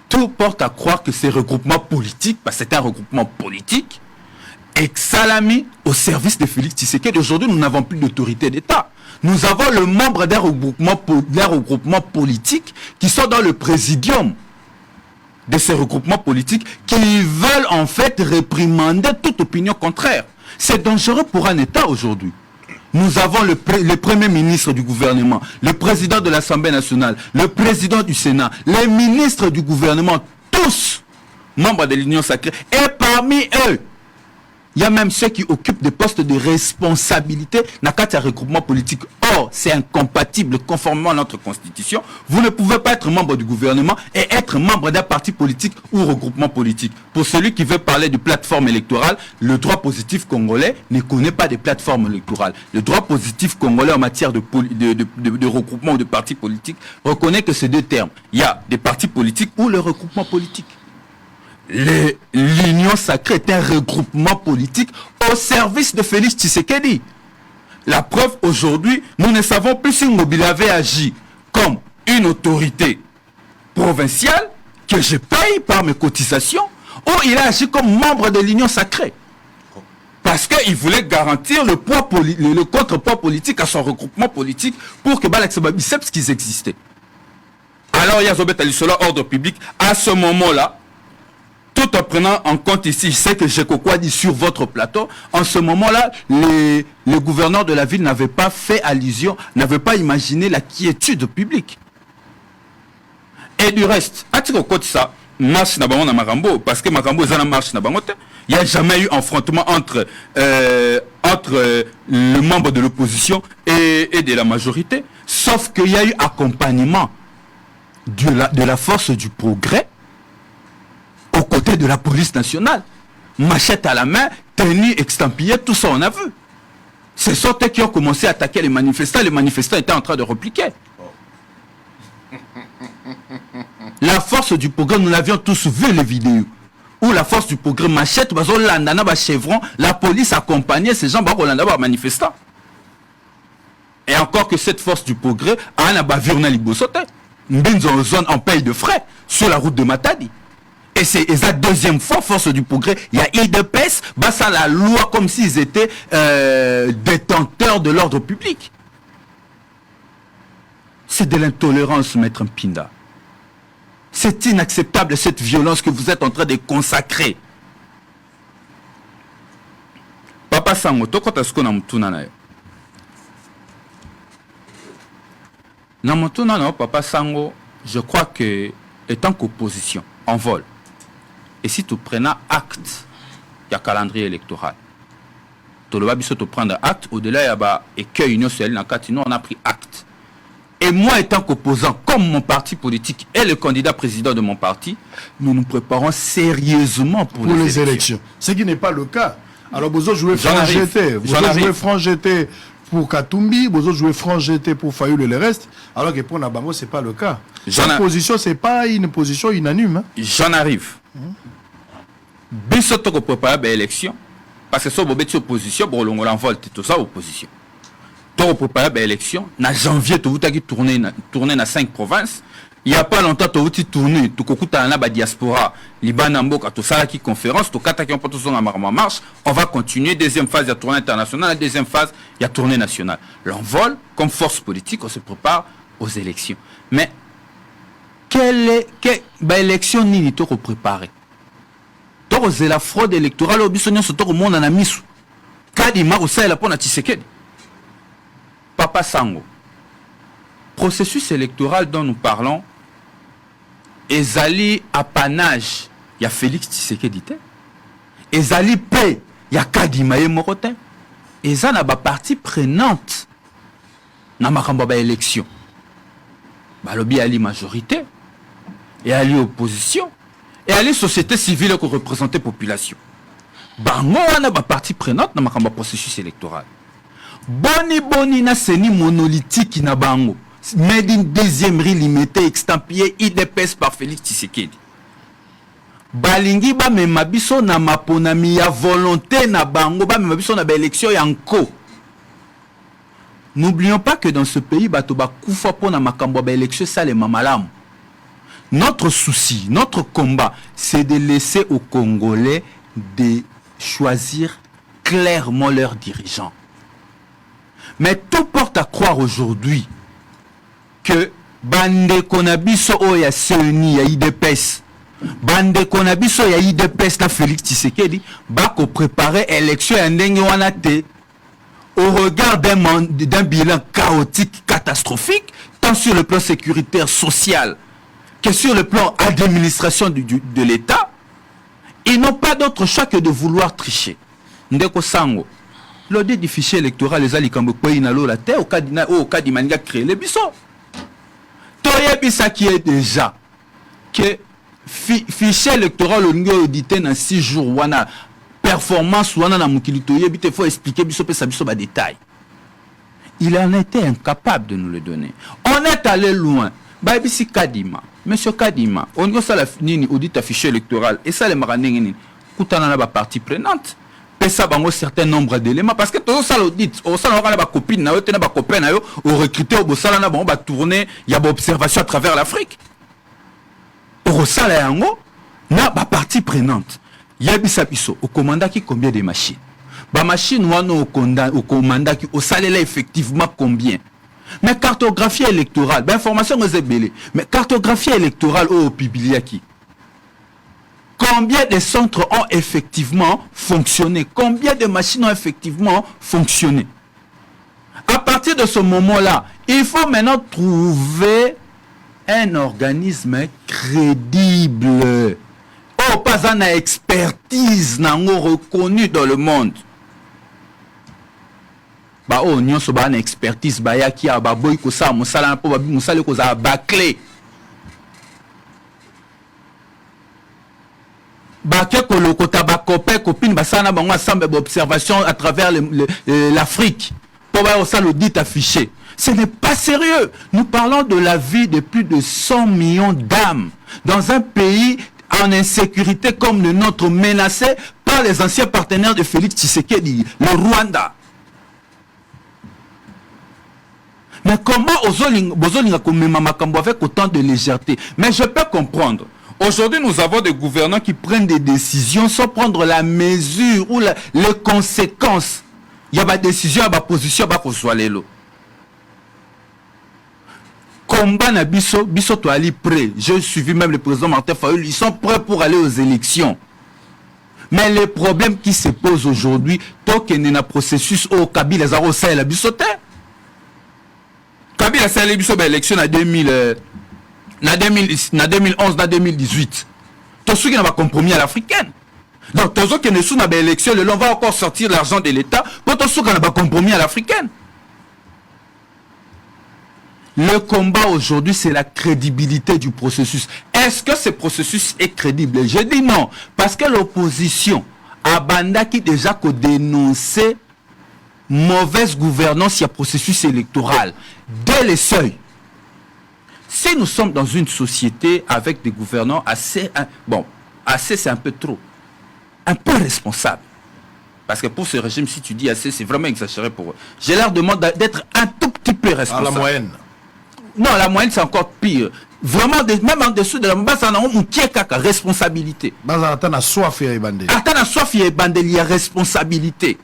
E: Tout porte à croire que ces regroupements politiques, parce que c'est un regroupement politique, est salami au service de Félix Tshisekedi. Aujourd'hui, nous n'avons plus d'autorité d'État. Nous avons le membre d'un regroupement politique qui sont dans le présidium de ces regroupements politiques qui veulent en fait réprimander toute opinion contraire. C'est dangereux pour un État aujourd'hui. Nous avons le premier ministre du gouvernement, le président de l'Assemblée nationale, le président du Sénat, les ministres du gouvernement, tous membres de l'Union sacrée. Et parmi eux, il y a même ceux qui occupent des postes de responsabilité dans le regroupement politique. Or, c'est incompatible conformément à notre constitution. Vous ne pouvez pas être membre du gouvernement et être membre d'un parti politique ou regroupement politique. Pour celui qui veut parler de plateforme électorale, le droit positif congolais ne connaît pas de plateforme électorale. Le droit positif congolais en matière de regroupement ou de partis politiques reconnaît que ces deux termes. Il y a des partis politiques ou le regroupement politique. L'Union sacrée est un regroupement politique au service de Félix Tshisekedi. La preuve aujourd'hui, nous ne savons plus si Mobile avait agi comme une autorité provinciale que je paye par mes cotisations ou il a agi comme membre de l'Union sacrée. Parce qu'il voulait garantir le contrepoids politique à son regroupement politique pour que Balaxaba biceps qu'ils existaient. Alors il y a Zobet Alissola, ordre public, à ce moment-là, tout en prenant en compte ici, je sais que j'ai quoi dit sur votre plateau, en ce moment-là, les gouverneurs de la ville n'avaient pas fait allusion, n'avaient pas imaginé la quiétude publique. Et du reste, à titre de ça, marche na bango na Makambo, parce que Makambo est en marche na bango, il n'y a jamais eu affrontement entre le membre de l'opposition et de la majorité, sauf qu'il y a eu accompagnement de la force du progrès aux côtés de la police nationale. Machette à la main, tenue, extampillée, tout ça on a vu. Ce sont eux qui ont commencé à attaquer les manifestants étaient en train de repliquer. La force du progrès, nous l'avions tous vu les vidéos. Où la force du progrès machette, la police accompagnait ces gens, manifestants. Et encore que cette force du progrès a un bavure en zone en paye de frais sur la route de Matadi. Et c'est la deuxième fois, force du progrès, il y a IDPS, ça la loi comme s'ils étaient détenteurs de l'ordre public. C'est de l'intolérance, maître Mpinda. C'est inacceptable cette violence que vous êtes en train de consacrer. Papa Sango, tokota sko na mutuna na yo. Na mutuna na Papa Sango, je crois que étant qu'opposition, en vol, et si tu prenais acte, il y a calendrier électoral. Tu dois prendre acte, au-delà, il y a écueil union sociale, on a pris acte. Et moi, étant qu'opposant, comme mon parti politique et le candidat président de mon parti, nous nous préparons sérieusement pour les élections.
D: Ce qui n'est pas le cas. Alors, vous jouez franc GT. Vous jouez franc GT pour Katumbi, vous jouez franc GT pour Fayoul et le reste. Alors que pour Nabango, ce n'est pas le cas. Cette position, ce n'est pas une position unanime. Hein.
E: J'en arrive. Bisoto ko préparer l'élection. Parce que si vous êtes opposition, vous l'envol, tout ça, opposition. Pour préparer l'élection, en janvier, tu as tourné dans 5 provinces. Il n'y a pas longtemps, tu as tourné, tu as la diaspora, Libanambo, tu as qui conférence, tu as marche. On va continuer. Deuxième phase, il y a tournée internationale. La deuxième phase, il y a tournée nationale. L'envol, comme force politique, on se prépare aux élections. Mais, quelle élection ni tu préparer? C'est la fraude électorale au bisogno sur tout le monde en a mis. Kadima, ou ça, il a pas Tshisekedi. Papa Sango, processus électoral dont nous parlons, ezali apanage, il y a Félix Tshisekedi, ezali paix, il y a Kadima et Morotin, et ça n'a pas partie prenante dans ma élection. Balobi ali majorité, et ali opposition, et ali société civile qui représente la population. Bango n'a pas partie prenante dans ma processus électoral. Boni na seni monolithique na bango. Made in deuxième riz limité extampillé IDPS par Félix Tshisekedi. Balingi ba memabiso na maponami ya volonté na bango ba memabiso na ba élection yanko. N'oublions pas que dans ce pays bato ba kufa pona makambo ba élection ça les mamalam. Notre souci, notre combat, c'est de laisser aux Congolais de choisir clairement leurs dirigeants. Mais tout porte à croire aujourd'hui que Bande Konabiso ya Seuni ya IDPS, Bande Konabiso ya IDPS na Félix Tshisekedi, bako préparer élection ya ndenge wana te au regard d'un bilan chaotique, catastrophique, tant sur le plan sécuritaire, social, que sur le plan administration de l'État. Ils n'ont pas d'autre choix que de vouloir tricher. Ndeko Sango. L'audit du fichier électoral, les alikambo na lo la terre au cas d'Imania créé les bisons. Toye bisa qui est déjà que fichier électoral au niveau audité dans 6 jours wana performance wana na mukili toye bité faut expliquer biso pe sa biso ba détail. Il en était incapable de nous le donner. On est allé loin. Ba bisi Kadima, monsieur Kadima, on go ça la nini audit fichier électoral et ça les maranengini kutana na ba partie prenante. Ça un certain nombre d'éléments parce que tout ça l'audit au ça on a ba copine na yo tena ba copain na yo au recruter au sala na ba tourner il y a ba observation à travers l'Afrique au sala yango na ba partie prenante ya bisa biso au commandant qui combien de machines ba machine wana au commandant qui au salaire effectivement combien mais cartographie électorale ba information aux belé mais cartographie électorale au publié qui combien de centres ont effectivement fonctionné? Combien de machines ont effectivement fonctionné? À partir de ce moment-là, il faut maintenant trouver un organisme crédible. Oh, pas une expertise nango reconnue dans le monde. Bah oh, nyon so ba une expertise ba ya ki a ba boy ko sa musala po ba musala ko za ba clé. Bake kolokota ba copains copines basana bango ensemble d'observation à travers l'Afrique pour voir ça l'audit affiché. Ce n'est pas sérieux. Nous parlons de la vie de plus de 100 millions d'âmes dans un pays en insécurité comme le nôtre, menacé par les anciens partenaires de Félix Tshisekedi, le Rwanda. Mais comment Ozolinga Komema Makambo avec autant de légèreté? Mais je peux comprendre. Aujourd'hui, nous avons des gouvernants qui prennent des décisions sans prendre la mesure ou les conséquences. Il y a des décisions, il y a des positions, il y a des positions. Combat na biso to ali prêt. J'ai suivi même le président Martin Fayulu, ils sont prêts pour aller aux élections. Mais les problèmes qui se posent aujourd'hui, tant qu'il y a un processus au Kabila Zaro Sahel biso te. Kabila Sahel biso ba élection na 2011 na 2018. Tout ce qui n'a pas compromis à l'africaine. Donc tout ce qui est sous na ba élection, on va encore sortir l'argent de l'État pour tout ce qui n'a pas compromis à l'africaine. Le combat aujourd'hui, c'est la crédibilité du processus. Est-ce que ce processus est crédible? Je dis non. Parce que l'opposition a banda qui déjà dénoncé mauvaise gouvernance il y a processus électoral. Dès les seuils. Si nous sommes dans une société avec des gouvernants assez... Bon, assez c'est un peu trop. Un peu responsable. Parce que pour ce régime, si tu dis assez, c'est vraiment exagéré pour eux. Je leur demande d'être un tout petit peu responsable.
D: À la moyenne.
E: Non, la moyenne, c'est encore pire. Vraiment, même en dessous de la base, on a une responsabilité.
D: Il y a
E: responsabilité.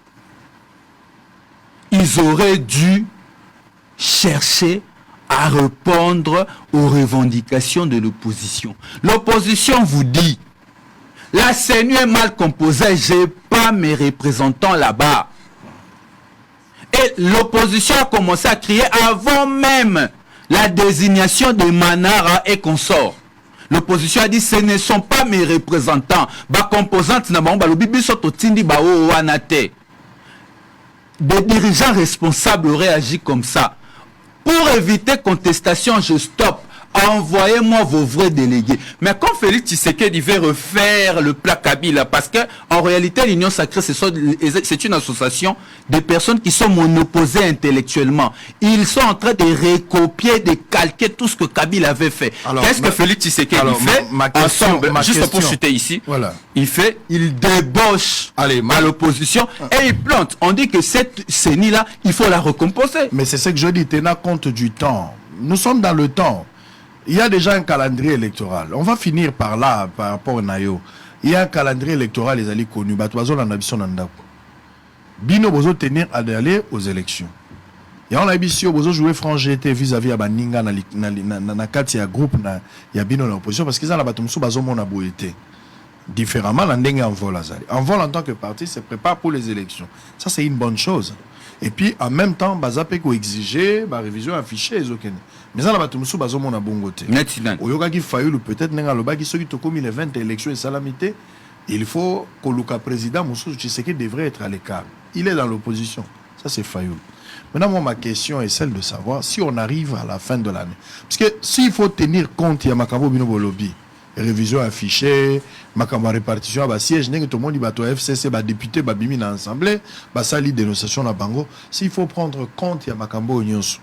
E: Ils auraient dû chercher à répondre aux revendications de l'opposition. L'opposition vous dit, la CENI est mal composée, je n'ai pas mes représentants là-bas. Et l'opposition a commencé à crier avant même la désignation de Manara et consorts. L'opposition a dit ce ne sont pas mes représentants. Ba composantes na bango balobi biso totindi ba o wanate. Des dirigeants responsables auraient agi comme ça. Pour éviter contestation, je stoppe. Envoyez-moi vos vrais délégués. Mais quand Félix Tshisekedi veut refaire le plat Kabila, parce que en réalité l'Union Sacrée c'est une association de personnes qui sont monoposées intellectuellement. Ils sont en train de recopier, de calquer tout ce que Kabila avait fait. Qu'est-ce que Félix Tshisekedi fait ensemble, juste pour chuter ici, voilà. Il débauche à l'opposition et il plante. On dit que cette CENI-là, il faut la recomposer.
D: Mais c'est ce que je dis, tenant compte du temps. Nous sommes dans le temps. Il y a déjà un calendrier électoral. On va finir par là, par rapport à Nayo. Il y a un calendrier électoral, les alliés connus. Bino bozo tenir à aller aux élections. Et on a bisio bozo jouer franc GT vis-à-vis à Baninga na kati ya groupe na ya bino na opposition parce qu'ils ont la batumsu bazo mona boyete. Différemment, l'andenge en vol azali. En vol en tant que parti se prépare pour les élections. Ça c'est une bonne chose. Et puis en même temps, bazapé ko exiger, ba révision affichée ezokene. Mais ça, la batumsu bazo mona bongote. Oyoka ki Fayulu peut-être nenga loba ki soki tokomi les 20 élections et salamité, il faut que le président Moussou Tshisekedi devrait être à l'écart. Il est dans l'opposition. Ça c'est Fayulu. Maintenant, moi, ma question est celle de savoir si on arrive à la fin de l'année. Parce que s'il faut tenir compte, il y a Makambo Bino Bolobi, révision affichée, Makambo répartition, bah siège, tout le monde dit bah toi FCC, bah député, bah bimi dans l'Assemblée, bah ça lit dénonciation à Bango. S'il faut prendre compte, il y a Makambo Nyonso.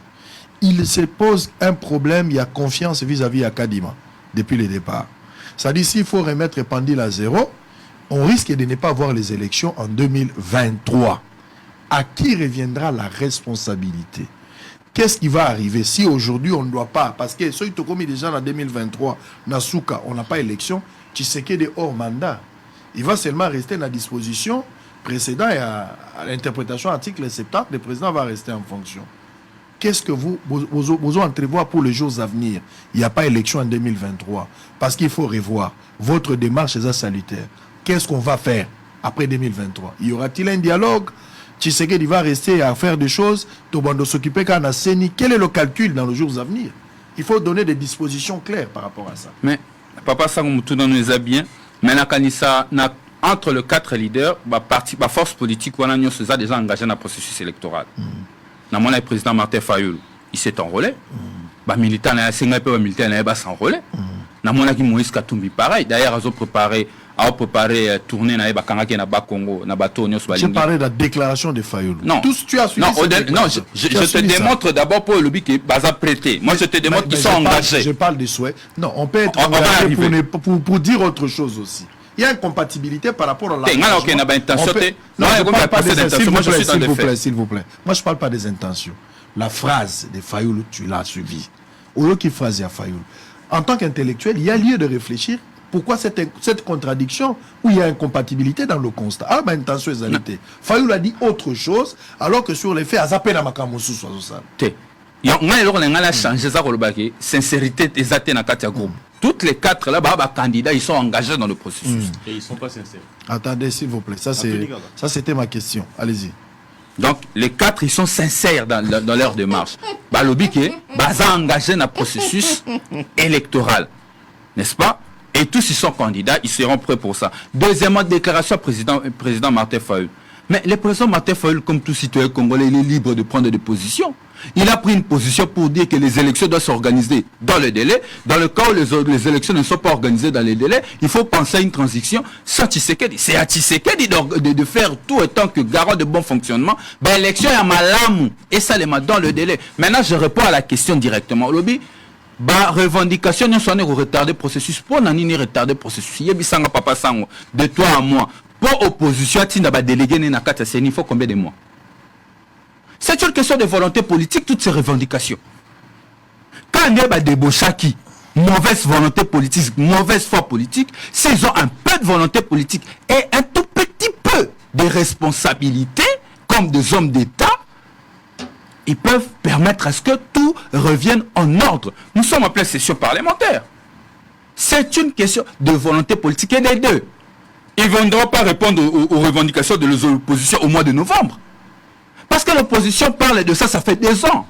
D: Il se pose un problème, il y a confiance vis-à-vis à Kadima depuis le départ. C'est-à-dire s'il faut remettre Pandil à zéro, on risque de ne pas avoir les élections en 2023. À qui reviendra la responsabilité? Qu'est-ce qui va arriver si aujourd'hui on ne doit pas? Parce que ceux qui ont commis déjà en 2023, Nasuka, on n'a pas élection, Tshisekedi hors mandat. Il va seulement rester dans la disposition précédente et à l'interprétation article 70, le président va rester en fonction. Qu'est-ce que vous entrevoyez pour les jours à venir? Il n'y a pas élection en 2023. Parce qu'il faut revoir. Votre démarche est salutaire. Qu'est-ce qu'on va faire après 2023? Y aura-t-il un dialogue? Tshisekedi va rester à faire des choses. Tobando s'occuper quand on a CENI. Quel est le calcul dans les jours à venir? Il faut donner des dispositions claires par rapport à ça.
E: Mais, Papa Sangoutou nous a bien. Mais entre les 4 leaders, la force politique, on a déjà engagé dans le processus électoral. Le président Martin Fayulu, il s'est enrôlé. Les militants, militaires s'enrôlé. Moïse Katumbi, pareil. D'ailleurs, ils ont préparé a préparé tourner na bakangaki na Congo na bato nyos balingi.
D: J'ai parlé de la déclaration de Fayoulou.
E: Non.
D: Tous, tu as suivi.
E: Non, je te démontre d'abord pour le lobby qui est bas prêté. Moi, je te démontre qu'ils sont engagés.
D: Je parle des souhaits. Non, on peut être
E: On va
D: engagé pour dire autre chose aussi. Il y a une compatibilité par rapport à la.
E: Non, je parle pas des intentions. Moi, je suis dans des faits.
D: S'il vous plaît. Moi, je parle pas des intentions. La phrase de Fayoulou, tu l'as suivie. Au lieu qu'il phrase à Fayoulou. En tant qu'intellectuel, il y a lieu de réfléchir. Pourquoi cette contradiction où il y a incompatibilité dans le constat? Ah, ben, intention est zalité. Fayoulou a dit autre chose, alors que sur les faits, à peine à Makamousou soit ça.
E: On a changé ça pour le bac. Sincérité, exactement dans Katia Group. Toutes les 4 là, candidats, ils sont engagés dans le processus.
F: Et ils ne sont pas sincères.
D: Attendez, s'il vous plaît. Ça, c'était ma question. Allez-y.
E: Donc, les 4, ils sont sincères dans leur démarche. Le BIC est engagé dans le processus électoral. N'est-ce pas? Et tous, ils sont candidats, ils seront prêts pour ça. Deuxièmement, déclaration président Martin Fayoulou. Mais le président Martin Fayoulou, comme tout citoyen congolais, il est libre de prendre des positions. Il a pris une position pour dire que les élections doivent s'organiser dans le délai. Dans le cas où les élections ne sont pas organisées dans les délais, il faut penser à une transition sans Tshisekedi. C'est à Tshisekedi de faire tout étant que garant de bon fonctionnement. L'élection est à Malamu et ça les met dans le délai. Maintenant, je réponds à la question directement. Lobby, revendication, nous sommes retardés le processus. Pour nous retarder le processus, il y a papa sango de toi à moi. Pour opposition, il faut combien de mois? C'est une question de volonté politique, toutes ces revendications. Quand il y a des débauchaki, mauvaise volonté politique, mauvaise foi politique, s'ils ont un peu de volonté politique et un tout petit peu de responsabilité, comme des hommes d'État, ils peuvent permettre à ce que tout revienne en ordre. Nous sommes en pleine session parlementaire. C'est une question de volonté politique et des deux. Ils ne viendront pas répondre aux revendications de l'opposition au mois de novembre. Parce que l'opposition parle de ça, ça fait 2 ans.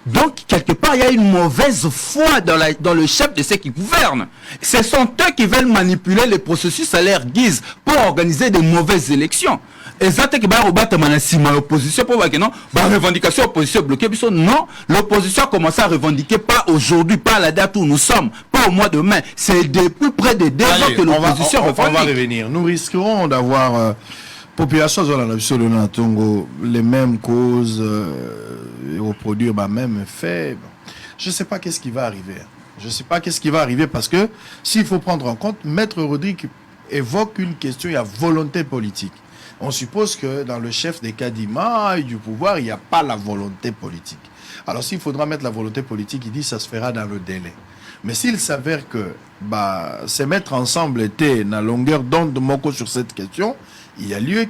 E: Donc, quelque part, il y a une mauvaise foi dans le chef de ceux qui gouvernent. Ce sont eux qui veulent manipuler les processus à leur guise pour organiser de mauvaises élections. Et ça, c'est que l'opposition, pour que non, la revendication opposition bloquée. Non, l'opposition a commencé à revendiquer pas aujourd'hui, pas à la date où nous sommes, pas au mois de mai. C'est depuis près de 2 ans que l'opposition revendique.
D: On va revenir. Nous risquerons d'avoir... population sur le Natongo, les mêmes causes, reproduire le même effet. Je ne sais pas qu'est-ce qui va arriver. Je ne sais pas qu'est-ce qui va arriver parce que s'il faut prendre en compte, Maître Rodrigue évoque une question, il y a volonté politique. On suppose que dans le chef des Kadima et du pouvoir, il n'y a pas la volonté politique. Alors s'il faudra mettre la volonté politique, il dit que ça se fera dans le délai. Mais s'il s'avère que se mettre ensemble était dans la longueur d'onde de Moko sur cette question, il y a lieu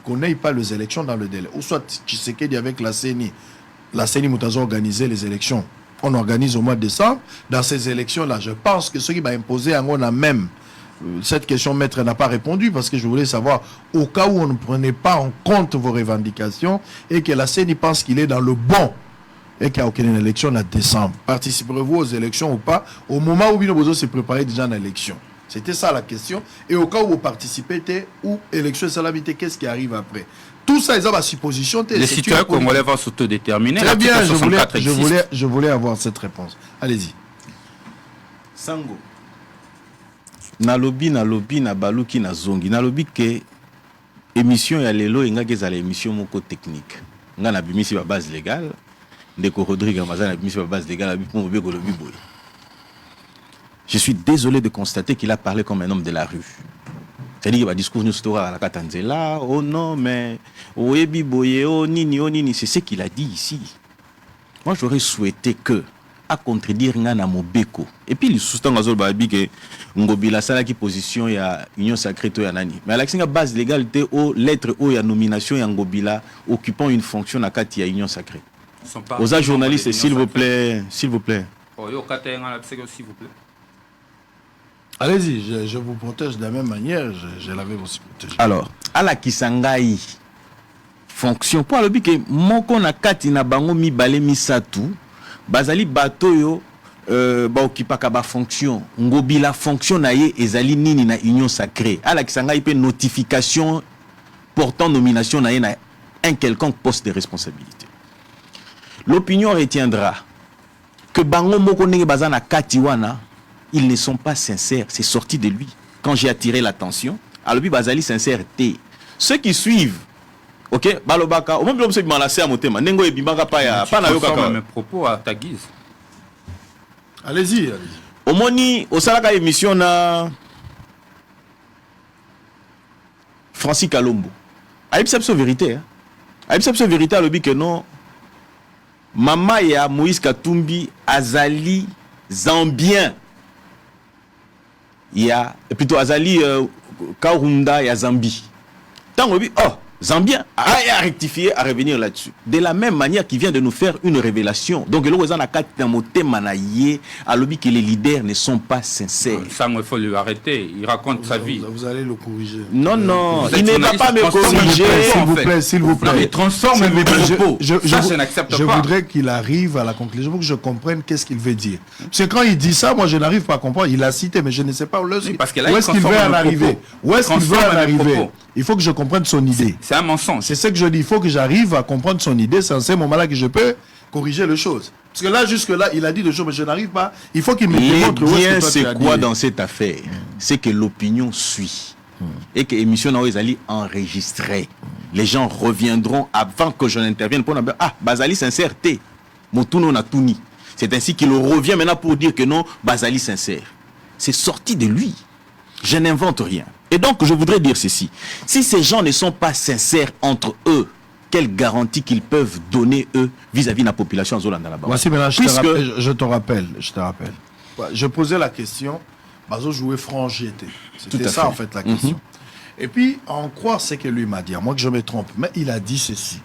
D: qu'on n'aille pas les élections dans le délai. Ou soit Tshisekedi avec la CENI. La CENI Moutazo organisé les élections. On organise au mois de décembre. Dans ces élections-là, je pense que ce qui va imposer on a même cette question, maître n'a pas répondu parce que je voulais savoir, au cas où on ne prenait pas en compte vos revendications et que la CENI pense qu'il est dans le bon et qu'il n'y a aucune élection en décembre. Participerez-vous aux élections ou pas au moment où Binobozo s'est préparé déjà en élection? C'était ça la question. Et au cas où vous participez, ou élection salamité, qu'est-ce qui arrive après? Tout ça, ils ont la supposition.
E: Les citoyens congolais vont s'autodéterminer.
D: Très bien, je voulais avoir cette réponse. Allez-y.
F: Sango. Na lobi, na baluki, na zongi. Na lobi que émission ya lelo, inga kezala émission moko technique. Nga na bimisi ba base légale. Ndeko Rodrigue Amazana na bimisi ba base légale, abipo mobeko lobi boy. Je suis désolé de constater qu'il a parlé comme un homme de la rue. C'est-à-dire qu'il va discours nous à la Katanzela, oh non, mais oh nini, c'est ce qu'il a dit ici. Moi, j'aurais souhaité que, à contredire Ngana Mobeko, et puis il sous-tend Azol Babi que Ngobila Sala qui position il y a Union Sacrée to Yanani. Mais à la base légalité aux lettres où il y a nomination et Ngobila occupant une fonction à Kati il y a Union Sacrée. Aux journalistes, s'il vous plaît, s'il vous plaît.
E: S'il vous plaît.
D: Allez-y, je vous protège de la même manière, je l'avais aussi protégé.
F: Alors, à la Kisangai, fonction, pour le but que moko na kati na bango mi balé mi satu, bazali batoyo, occupaka ba fonction, ngobila fonction na ye ezali nini na union sacrée. À la Kisangai, pe notification portant nomination na ye na un quelconque poste de responsabilité. L'opinion retiendra que bango moko nenge bazana kati wana, ils ne sont pas sincères, c'est sorti de lui. quand j'ai attiré l'attention, alobi bazali sincère te. Ceux qui suivent, ok, balobaka, au moins ceux qui m'ont laissé à mon thème, nengo et bimaka pa ya, pas na yoka.
E: Mes propos à ta guise.
D: Allez-y.
F: Au moni, au salaka émission na Francis Kalombo. Aïe, c'est vérité. Aïe, c'est vérité, alobi que non. Mama ya Moïse Katumbi azali zambien. Ya plutôt azali Kaurunda ya Zambie. Tant on dit oh Zambien a rectifié à revenir là-dessus. De la même manière qu'il vient de nous faire une révélation. Donc le Wazan a quatre moté manaye a lobby que les leaders ne sont pas sincères.
E: Ça il faut lui arrêter, il raconte sa vie.
D: Vous allez le corriger.
F: Non, il ne va pas me corriger.
D: S'il vous plaît.
E: Non, mais transforme mes propos. Ça, je n'accepte pas.
D: Je voudrais qu'il arrive à la conclusion pour que je comprenne qu'est-ce qu'il veut dire. Parce que quand il dit ça, moi je n'arrive pas à comprendre. Il a cité, mais je ne sais pas où est-ce qu'il veut en arriver. Où est-ce qu'il veut en arriver? Il faut que je comprenne son idée.
E: C'est un mensonge.
D: C'est ce que je dis. Il faut que j'arrive à comprendre son idée. C'est en ce moment-là que je peux corriger les choses. Parce que là, jusque-là, il a dit des choses, mais je n'arrive pas. Il faut qu'il me démontre où est-ce que toi tu as dit.
F: C'est quoi dans cette affaire? C'est que l'opinion suit. Et que l'émission est enregistrée. Les gens reviendront avant que je n'intervienne pour dire ah, Bazali sincère, t'es. Moutouno na touni. C'est ainsi qu'il revient maintenant pour dire que non, Bazali sincère. C'est sorti de lui. Je n'invente rien. Et donc, je voudrais dire ceci. Si ces gens ne sont pas sincères entre eux, quelle garantie qu'ils peuvent donner, eux, vis-à-vis de la population en Zolanda là-bas?
D: Voici maintenant, je te rappelle. Je posais la question, Bazo jouait franc GT. C'était ça, en fait, la question. Et puis, en croire ce que lui m'a dit, à moi que je me trompe, mais il a dit ceci.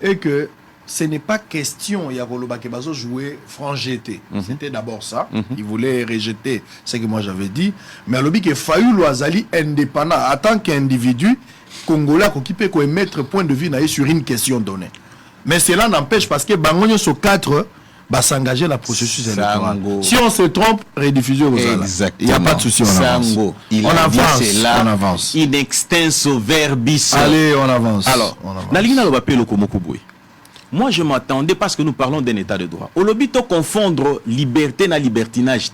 D: Et que ce n'est pas question, Yaroloba Kebazo jouait franc GT. C'était d'abord ça. Il voulait rejeter ce que moi j'avais dit. Mais à l'objet que Fayulu Azali indépendant, en tant qu'individu, Congolais, qui peut émettre point de vue sur une question donnée. Mais cela n'empêche parce que Bangonio sur 4 va s'engager dans le processus électoral. Si on se trompe, rediffusion aux Exactement. Il n'y a pas de souci, on avance. On avance.
F: In extenso verbis.
D: Allez, on avance.
F: Alors, Nalina le bapé le Komokoboui. Moi, je m'attendais parce que nous parlons d'un état de droit. Au lobby, to confondre liberté na libertinage.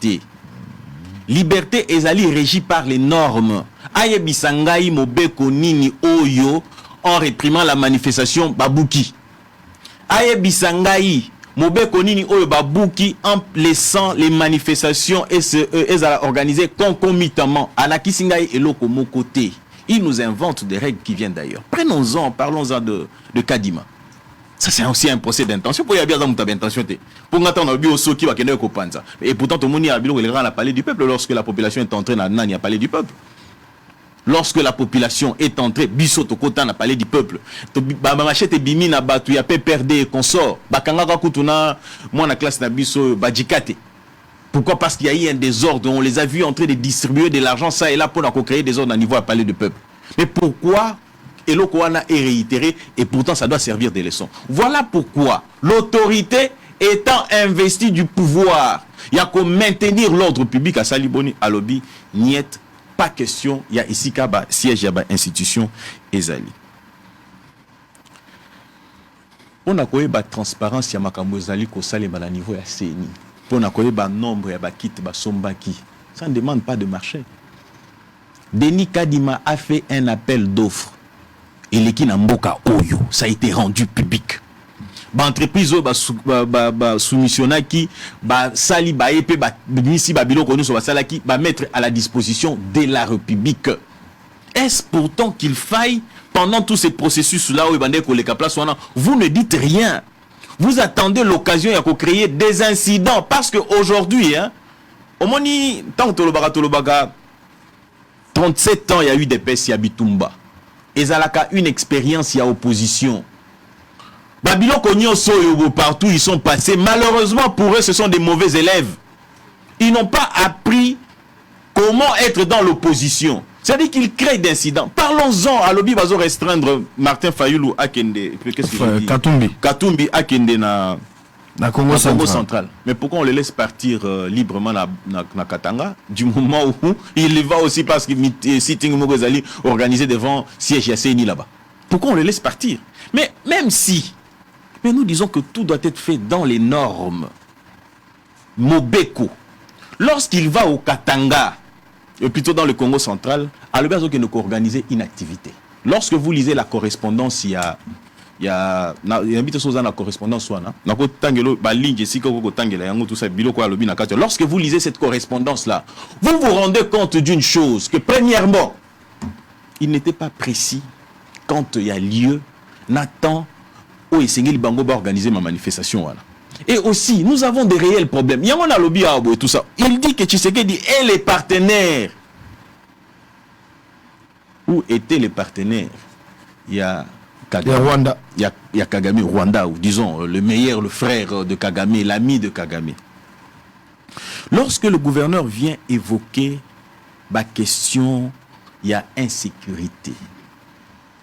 F: Liberté ezali régie par les normes. Aye bisangai mobeko nini oyo en réprimant la manifestation babuki. Aye bisangai mobeko nini oyo babuki en laissant les manifestations et organiser concomitamment. Anakisingai eloko mokote. Ils nous inventent des règles qui viennent d'ailleurs. Prenons-en, parlons-en de Kadima. Ça, c'est aussi un procès d'intention. Pour y avoir bien d'intention. Pour attendre le bio qui va gagner au Panza. Et pourtant, tout le monde y a la palais du peuple lorsque la population est entrée dans la palais du peuple. Lorsque la population est entrée, Bissot au côté dans la palais du peuple. Machete bimi na batu ya pe perdre et consort. Bakanga kutuna moi na classe na biso badjikate. Pourquoi? Parce qu'il y a eu un désordre. On les a vus en train de distribuer de l'argent ça et là pour créer des ordres à niveau à palais du peuple. Mais pourquoi? Et l'Okoana est réitéré et pourtant ça doit servir de leçon. Voilà pourquoi l'autorité étant investie du pouvoir, il y a qu'à maintenir l'ordre public à Saliboni, à Lobby, niet, pas question, il y a ici qu'à siège, il y a institution, Ezali. On a quoi transparence, il y a makambo Ezali qu'au Salima à niveau à CNI. On a quoi nombre, il y a kit, sombaki. Ça ne demande pas de marché. Denis Kadima a fait un appel d'offres. Et l'équipe Namboka Oyo, ça a été rendu public. Entreprise soumissionna qui sali ba épée nisi babilo connu sur sala qui va mettre à la disposition de la République. Est-ce pourtant qu'il faille pendant tous ces processus là où vous ne dites rien. Vous attendez l'occasion de créer des incidents parce que aujourd'hui au moni tant tolobaga 37 ans il y a eu des pèses à Bitumba. Ezalaka une expérience, il y a opposition. Babylon Konyo Soyobo partout, ils sont passés. Malheureusement pour eux, ce sont des mauvais élèves. Ils n'ont pas appris comment être dans l'opposition. C'est-à-dire qu'ils créent d'incidents. Parlons-en à l'objet bazo restreindre Martin Fayulu Akende. Qu'est-ce qu'il dit? Katumbi Akende na Congo central. Mais pourquoi on les laisse partir librement na Katanga du moment où il va aussi parce que sitting Mogozali organisé devant siège Yasseni là-bas. Pourquoi on les laisse partir? Mais même si, mais nous disons que tout doit être fait dans les normes. Mobeko, lorsqu'il va au Katanga, plutôt dans le Congo central, à l'objet qui nous organiser une activité. Lorsque vous lisez la correspondance, il y a la correspondance lorsque vous lisez cette correspondance là, vous vous rendez compte d'une chose, que premièrement, il n'était pas précis quand il y a lieu, Nathan ou Essengeli Bango va organiser ma manifestation voilà. Et aussi, nous avons des réels problèmes. Il y a un lobby à et tout ça. Il dit que Tshisekedi et les partenaires. Où étaient les partenaires? Il y a Kagame,
D: Rwanda.
F: Il y a Kagame, Rwanda, ou disons le meilleur, le frère de Kagame, l'ami de Kagame. Lorsque le gouverneur vient évoquer ma question, il y a insécurité.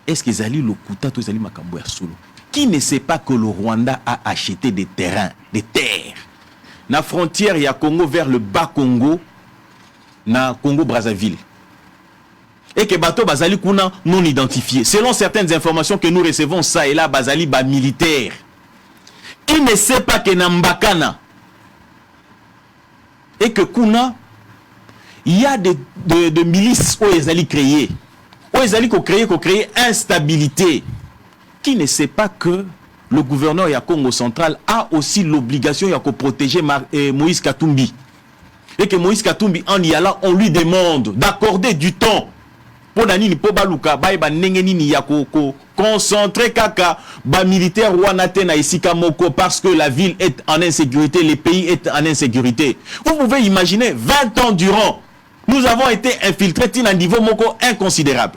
F: Est-ce qu'ils allaient le Kouta ou ils allaient Makambo ya Solo? Qui ne sait pas que le Rwanda a acheté des terrains, des terres? Na frontière, il y a Congo vers le bas Congo, na Congo-Brazzaville. Et que bateau Bazali Kuna non identifié. Selon certaines informations que nous recevons, ça et là, Bazali ba militaire. Il ne sait pas que Nambakana et que Kuna, il y a des milices où ils allaient créer. Où ils allaient créer instabilité. Qui ne sait pas que le gouverneur ya Congo central a aussi l'obligation de protéger Moïse Katumbi. Et que Moïse Katumbi, en y allant, on lui demande d'accorder du temps. Pour Nanini, pour Baluka, Baïba Nengenini Yakoko, concentrer Kaka, Ba militaire Wanate na Isika Moko, parce que la ville est en insécurité, le pays est en insécurité. Vous pouvez imaginer, 20 ans durant, nous avons été infiltrés à un niveau Moko inconsidérable.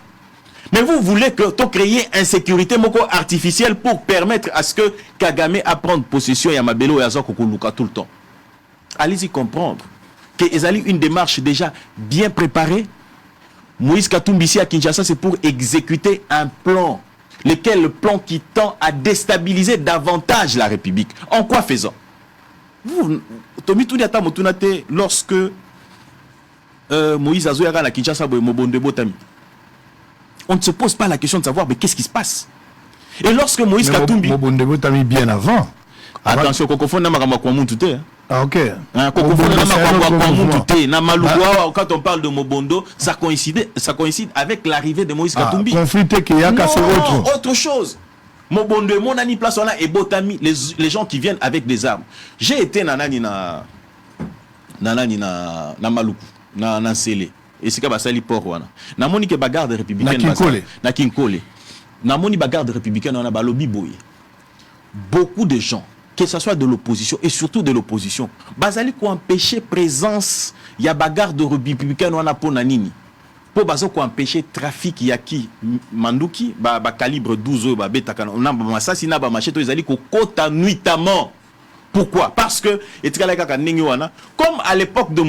F: Mais vous voulez que tu créer insécurité Moko artificielle pour permettre à ce que Kagame a prendre possession Yamabelo et Azokokoluka tout le temps. Allez-y comprendre que Ezali une démarche déjà bien préparée. Moïse Katumbi ici à Kinshasa, c'est pour exécuter un plan. Lequel le plan qui tend à déstabiliser davantage la République. En quoi faisant? Vous, Tomi Touniata Motunate, lorsque Moïse Azoyara à Kinshasa, Mobonde Botami, on ne se pose pas la question de savoir mais qu'est-ce qui se passe. Et lorsque Moïse Katumbi...
D: Mobonde Botami bien avant.
F: Attention, Kokofon Namakama Kwamuntute.
D: Ah ok.
F: Quand on parle de Mobondo, ça coïncide avec l'arrivée de Moïse Katumbi.
D: Conflit qu'il y a qu'à
F: autre chose. Mobondo, mon ami place on a et Botami, les gens qui viennent avec des armes. J'ai été nanani na Maluku, na Nsele. Et c'est comme ça li port wana. Na moni ke bagarde républicaine na Kinkole. Na moni bagarde républicaine on a balobi boy. Beaucoup de gens, que ce soit de l'opposition et surtout de l'opposition, bazali ko empêcher présence ya bagarre de républicain wana po nanini. Po bazo ko empêcher trafic yaki manduki ba calibre 12 ba betaka na ba masasi na ba machete ezali ko kota nuitamment. Pourquoi? Parce que etikala kaka ndenge wana comme à l'époque de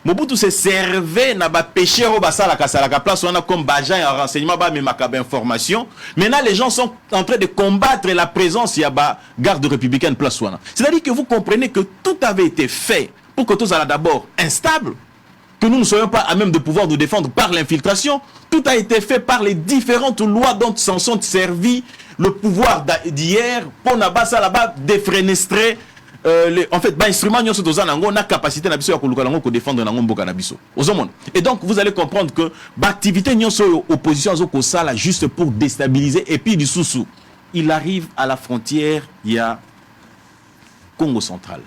F: Mobutu se servait na ba péché au basala kasalaka place wana comme bagent en renseignement ba mais makabe information. Maintenant les gens sont en train de combattre la présence ya ba garde républicaine place wana. C'est-à-dire que vous comprenez que tout avait été fait pour que tout soit d'abord instable, que nous ne soyons pas à même de pouvoir nous défendre par l'infiltration. Tout a été fait par les différentes lois dont s'en sont servis le pouvoir d'hier pour nabasa là-bas défenestrer. En fait, instrument nous sommes na capacité na biso ya koluka lango ko défendre na ngombo na biso. Et donc vous allez comprendre que l'activité nous sommes opposition au sala juste pour déstabiliser et puis du sous il arrive à la frontière, il y a Congo central.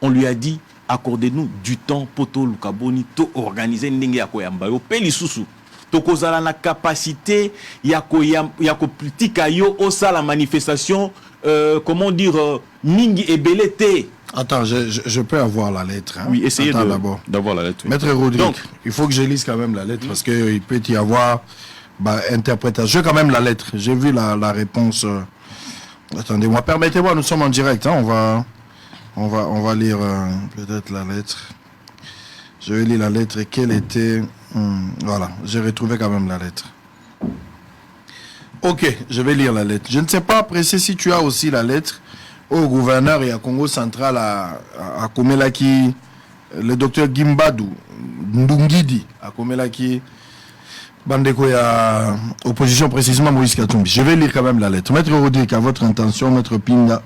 F: On lui a dit accordez-nous du temps pour to lukaboni to organiser ndenge ya koyamba yo pe lisusu. Tokozala na capacité ya ko politika yo au sala manifestation. Comment dire, Mingi et Belete.
D: Attends, je peux avoir la lettre. Hein?
F: Oui, essayez
D: d'avoir
F: la lettre. Oui.
D: Maître Rodrigue, il faut que je lise quand même la lettre parce qu'il peut y avoir interprétation. J'ai quand même la lettre. J'ai vu la réponse. Attendez-moi, permettez-moi, nous sommes en direct. Hein? On va lire peut-être la lettre. Je vais lire la lettre et quelle était... voilà, j'ai retrouvé quand même la lettre. Ok, je vais lire la lettre. Je ne sais pas apprécier si tu as aussi la lettre au gouverneur et à Congo central à Komelaki, le docteur Gimbadou Ndungidi à Komelaki, Bandeko ya opposition précisément Moïse Katumbi. Je vais lire quand même la lettre. Maître Rodrigue, à votre intention, Maître Pinda,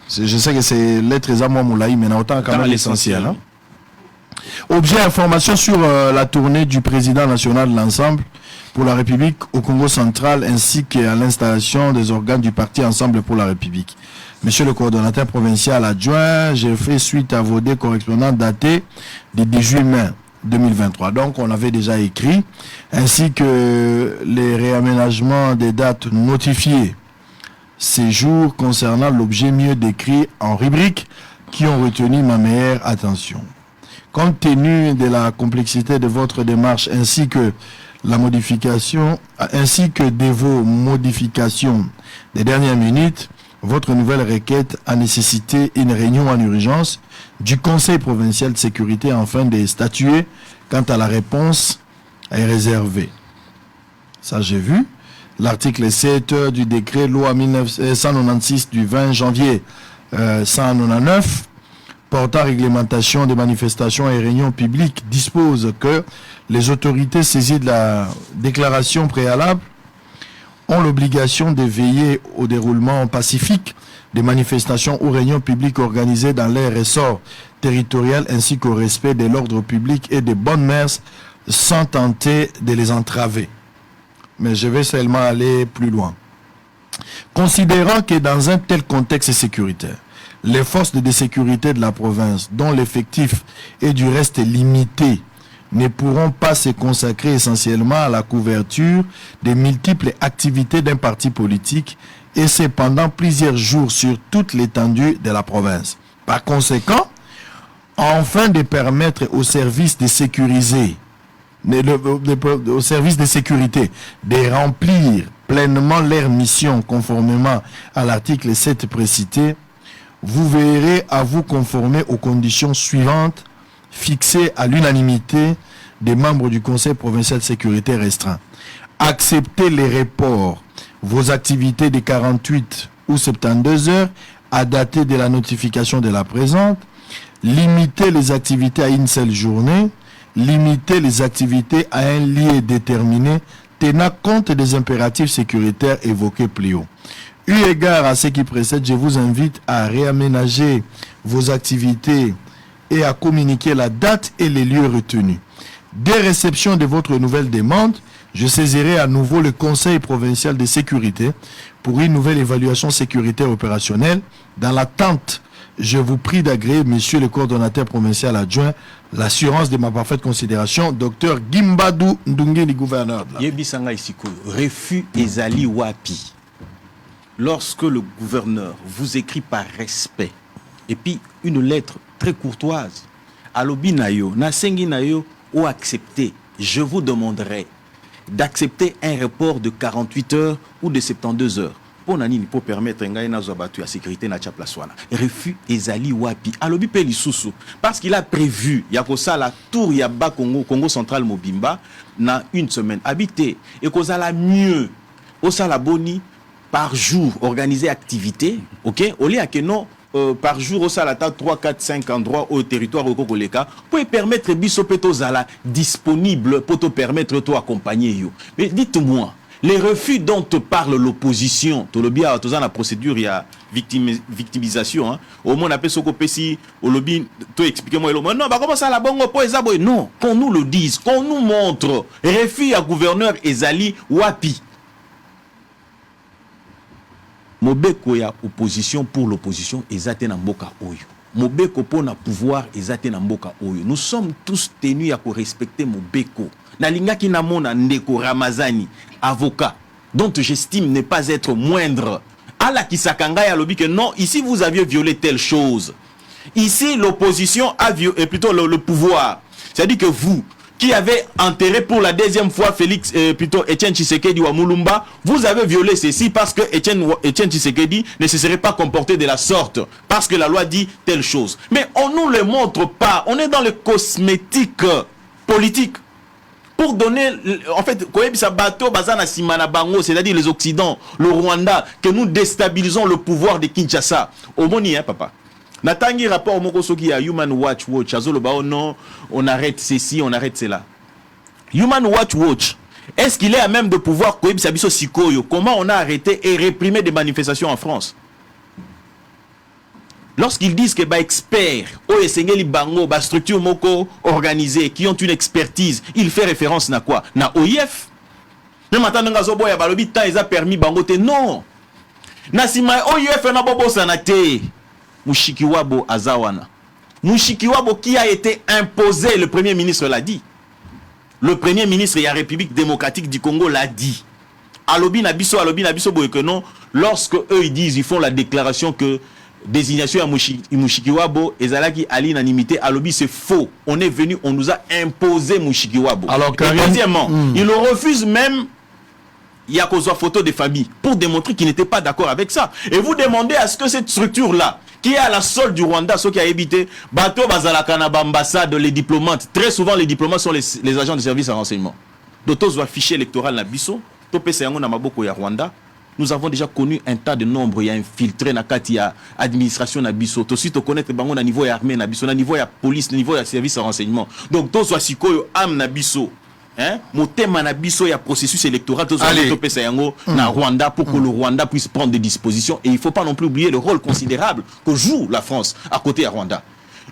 D: je sais que c'est lettres à moi moulaï, mais autant quand même l'essentiel. Hein? Objet information sur la tournée du président national de l'Ensemble pour la République au Congo central ainsi qu'à l'installation des organes du parti Ensemble pour la République. Monsieur le coordonnateur provincial adjoint, j'ai fait suite à vos deux correspondants datés du 18 mai 2023. Donc on avait déjà écrit, ainsi que les réaménagements des dates notifiées ces jours concernant l'objet mieux décrit en rubrique qui ont retenu ma meilleure attention. Compte tenu de la complexité de votre démarche ainsi que la modification, ainsi que de vos modifications des dernières minutes, votre nouvelle requête a nécessité une réunion en urgence du Conseil provincial de sécurité afin de statuer quant à la réponse est réservée. Ça j'ai vu. L'article 7 du décret loi 196 du 20 janvier 199 portant réglementation des manifestations et réunions publiques dispose que les autorités saisies de la déclaration préalable ont l'obligation de veiller au déroulement pacifique des manifestations ou réunions publiques organisées dans les ressorts territoriaux ainsi qu'au respect de l'ordre public et des bonnes mœurs sans tenter de les entraver. Mais je vais seulement aller plus loin. Considérant que dans un tel contexte sécuritaire, les forces de sécurité de la province, dont l'effectif est du reste limité, ne pourront pas se consacrer essentiellement à la couverture des multiples activités d'un parti politique et c'est pendant plusieurs jours sur toute l'étendue de la province. Par conséquent, afin de permettre aux services de sécuriser, aux services de sécurité de remplir pleinement leur mission conformément à l'article 7 précité, vous verrez à vous conformer aux conditions suivantes fixées à l'unanimité des membres du Conseil provincial de sécurité restreint. Acceptez les reports, vos activités de 48 ou 72 heures à dater de la notification de la présente, limitez les activités à une seule journée, limitez les activités à un lieu déterminé, tenant compte des impératifs sécuritaires évoqués plus haut. Eu égard à ce qui précède, je vous invite à réaménager vos activités et à communiquer la date et les lieux retenus. Dès réception de votre nouvelle demande, je saisirai à nouveau le Conseil provincial de sécurité pour une nouvelle évaluation sécuritaire opérationnelle. Dans l'attente, je vous prie d'agréer, monsieur le coordonnateur provincial adjoint, l'assurance de ma parfaite considération, Dr Gimbadou Ndungeli, gouverneur.
F: Yebisanga isiko, refus ezali wapi. Lorsque le gouverneur vous écrit par respect, et puis une lettre très courtoise, alobi nayo, nasengi nayo, ou accepter, je vous demanderai d'accepter un report de 48 heures ou de 72 heures. Pour nani pour permettre ngai na zobatu ya sécurité na tchapla swana. Refus ezali wapi. Alobi pe lisusu parce qu'il a prévu yakosa la tour ya ba Congo central Mobimba na une semaine habité et kozala mieux osala boni par jour organiser activité, OK? Au lieu que non par jour au salata 3 4 5 endroits au territoire au Kokoleka pour permettre biso peto zala disponible pour te permettre toi accompagner yo. Mais dites-moi, les refus dont te parle l'opposition, to lobby a la procédure il y a victimisation hein. Au moins on appelle soko pesi au lobby to expliquez-moi non bah comment ça la bongo po ezaboy non, qu'on nous le dise, qu'on nous montre refus à gouverneur ezali wapi. Mobeko ya opposition pour l'opposition ezate na mboka oyo. Mobeko pour na pouvoir ezate na mboka oyo. Nous sommes tous tenus à respecter Mobeko. Na lingaki na mona Ndeko Ramazani, avocat, dont j'estime ne pas être moindre. Ala Kisakanga ya lobi que non, ici vous aviez violé telle chose. Ici l'opposition a violé, plutôt le pouvoir. C'est-à-dire que vous qui avez enterré pour la deuxième fois Félix, plutôt Etienne Tshisekedi ou Moulumba, vous avez violé ceci parce que Etienne Tshisekedi ne se serait pas comporté de la sorte, parce que la loi dit telle chose. Mais on ne nous le montre pas, on est dans le cosmétique politique. Pour donner, en fait, c'est-à-dire les Occidents, le Rwanda, que nous déstabilisons le pouvoir de Kinshasa. Au Moni, hein, papa. Natangi rapport au Mokosoki à Human Watch Watch. Non, on arrête ceci, on arrête cela. Human Watch Watch, est-ce qu'il est à même de pouvoir comment on a arrêté et réprimé des manifestations en France? lorsqu'ils disent que bah experts, bango, bah structure moko organisée, qui ont une expertise, il fait référence à quoi? Na OIF. Mais maintenant ngazobo ya balobi ta ils a permis bango te non. Na sima OIF na bobo sanate. Mushikiwabo azawana. Mushikiwabo qui a été imposé, le premier ministre l'a dit. Le premier ministre de la République démocratique du Congo l'a dit. Alobi nabiso boye que non, lorsque eux ils disent, ils font la déclaration que désignation à Mushikiwabo et Zalaki à l'unanimité, Alobi c'est faux. On est venu, on nous a imposé Mushikiwabo.
D: Alors,
F: et deuxièmement, ils le refusent même. Il y a qu'aux photos des familles pour démontrer qu'ils n'étaient pas d'accord avec ça. Et vous demandez à ce que cette structure-là, qui est à la solde du Rwanda, ceux qui a habité, Bato Bazalakana, ambassade, les diplomates, très souvent les diplomates sont les agents de service à renseignement. D'autres voient fichier électoral Nabiso, Topé Seyango Namaboko ya Rwanda. Nous avons déjà connu un tas de nombres, il y a infiltré Nakati, il y a administration Nabiso, aussi tu connais bango na niveau armée Nabiso, na niveau ya police, na niveau ya service à renseignement. Donc tous soit sikoyo am Nabiso. Hein? Mon thème il y a processus électoral na Rwanda pour que le Rwanda puisse prendre des dispositions et il ne faut pas non plus oublier le rôle considérable que joue la France à côté de Rwanda.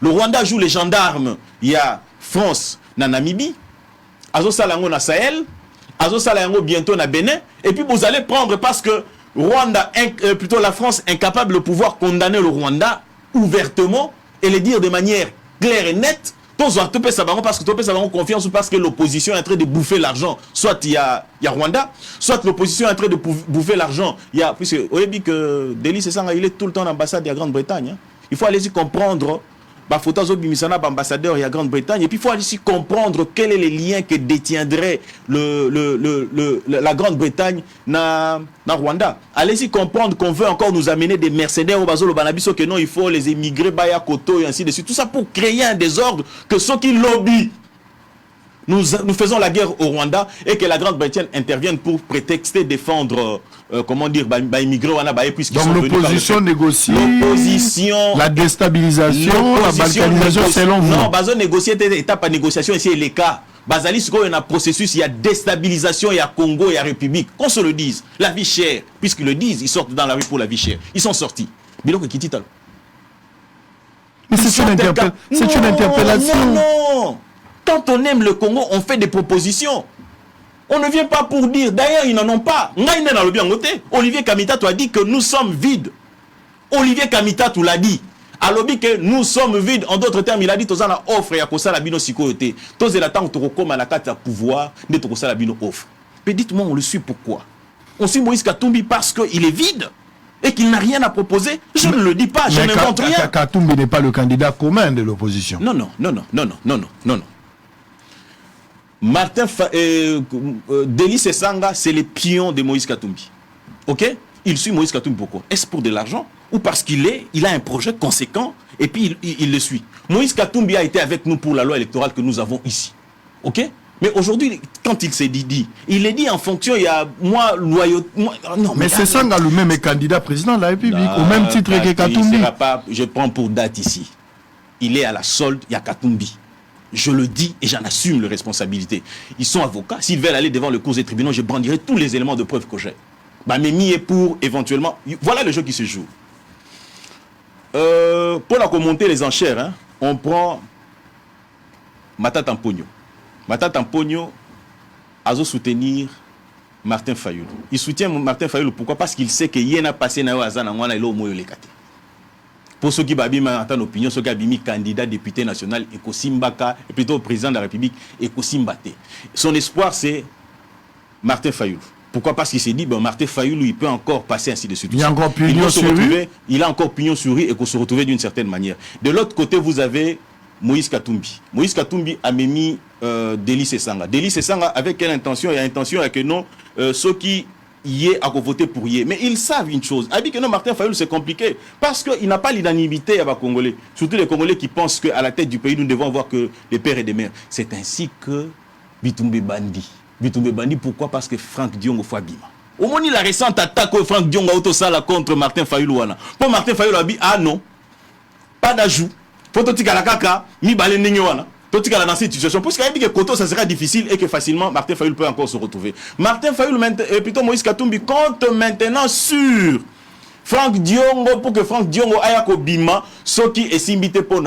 F: Le Rwanda joue les gendarmes, il y a France na Namibie, Azo Salango na Sahel, Azo Salango bientôt na Bénin et puis vous allez prendre parce que Rwanda plutôt la France incapable de pouvoir condamner le Rwanda ouvertement et le dire de manière claire et nette. Parce que Topé Sabango confiance ou parce que l'opposition est en train de bouffer l'argent. Soit il y a Rwanda, soit l'opposition est en train de bouffer l'argent. Il y a, puisque vous avez dit que Delis Esanga, il est tout le temps l'ambassade de la Grande-Bretagne. Hein. Il faut aller y comprendre. Photos Bimisana, ambassadeur, il y a Grande-Bretagne. Et puis il faut aller y comprendre quel est les liens que détiendrait la Grande-Bretagne na Rwanda. Allez-y comprendre qu'on veut encore nous amener des mercenaires au Bazolo Banabiso, que non, il faut les émigrer, Baya Koto et ainsi de suite. Tout ça pour créer un désordre que ceux qui lobbyent. Nous faisons la guerre au Rwanda et que la Grande-Bretagne intervienne pour prétexter défendre, comment dire, immigrer puisqu'ils sont venus. Donc
D: l'opposition négocie,
F: l'opposition,
D: la déstabilisation, la balkanisation selon vous.
F: Non, bazo négocier étape à négociation ici les cas. Bazali il y a un processus, il y a déstabilisation, il y a Congo, il y a République. Qu'on se le dise, la vie chère, puisqu'ils le disent, ils sortent dans la rue pour la vie chère. Ils sont sortis. Biloko Kititalo.
D: Mais c'est une interpellation.
F: Non. Quand on aime le Congo, on fait des propositions. On ne vient pas pour dire. D'ailleurs, ils n'en ont pas. Olivier Kamitatou a dit que nous sommes vides. Olivier Kamitatou l'a dit. Alobi que nous sommes vides. En d'autres termes, il a dit tous la offre et à cause la bino sikoyote. Tous la temps to comme la carte à pouvoir de to la bino offre. Mais dites-moi, on le suit pourquoi? On suit Moïse Katumbi parce qu'il est vide et qu'il n'a rien à proposer. Je ne le dis pas, je n'invente rien.
D: Katumbi n'est pas le candidat commun de l'opposition.
F: Non. Martin Delis Esanga, c'est les pions de Moïse Katumbi. Ok? Il suit Moïse Katumbi pourquoi? Est-ce pour de l'argent? Ou parce qu'il a un projet conséquent et puis il le suit? Moïse Katumbi a été avec nous pour la loi électorale que nous avons ici. Ok? Mais aujourd'hui, quand il s'est dit, il est dit en fonction, il y a moi, loyauté. Non,
D: mais c'est Sanga lui-même est candidat président de la République, au même titre que Katumbi.
F: Je prends pour date ici. Il est à la solde, il y a Katumbi. Je le dis et j'en assume les responsabilités. Ils sont avocats. S'ils veulent aller devant le cours des tribunaux, je brandirai tous les éléments de preuve que j'ai. Mémi est pour éventuellement. Voilà le jeu qui se joue. Pour la commenter les enchères, hein, on prend Matata Mpogno. Matata Mpogno a soutenir Martin Fayulu. Il soutient Martin Fayulu. Pourquoi? Parce qu'il sait qu'il y a un passé dans le et au moins le kate. Pour ceux qui ont opinion, ceux qui ont candidat député national, Ekosimbaka, et plutôt président de la République, Ekosimbate. Son espoir, c'est Martin Fayulu. Pourquoi? Parce qu'il s'est dit, Martin Fayulu, il peut encore passer ainsi de suite.
D: Il a encore pignon sur lui.
F: Il a encore pignon sur lui et qu'on se retrouve d'une certaine manière. De l'autre côté, vous avez Moïse Katumbi. Moïse Katumbi a mis Delis Esanga. Delis Esanga, avec quelle intention? Il y a intention à que non, ceux qui y est à voter pour y est. Mais ils savent une chose. A dit que non, Martin Fayulu, c'est compliqué. Parce qu'il n'a pas l'unanimité à Congolais. Surtout les Congolais qui pensent qu'à la tête du pays, nous devons avoir que les pères et des mères. C'est ainsi que Bitumbe Bandi. Bitumbe Bandi, pourquoi? Parce que Franck Diongo Fabima. Au moins, la récente attaque que Franck Diongo a autosala contre Martin Fayulu. Pour Martin Fayulu, a dit, ah non, pas d'ajout. Faut que tu la kaka, mi balé n'ignoana. Dans cette situation, parce qu'il a dit que Koto, ça sera difficile et que facilement Martin Fayulu peut encore se retrouver. Martin Fayulu, plutôt Moïse Katumbi, compte maintenant sur Franck Diongo, pour que Franck Diongo aille au Bima, ceux qui est simbité pour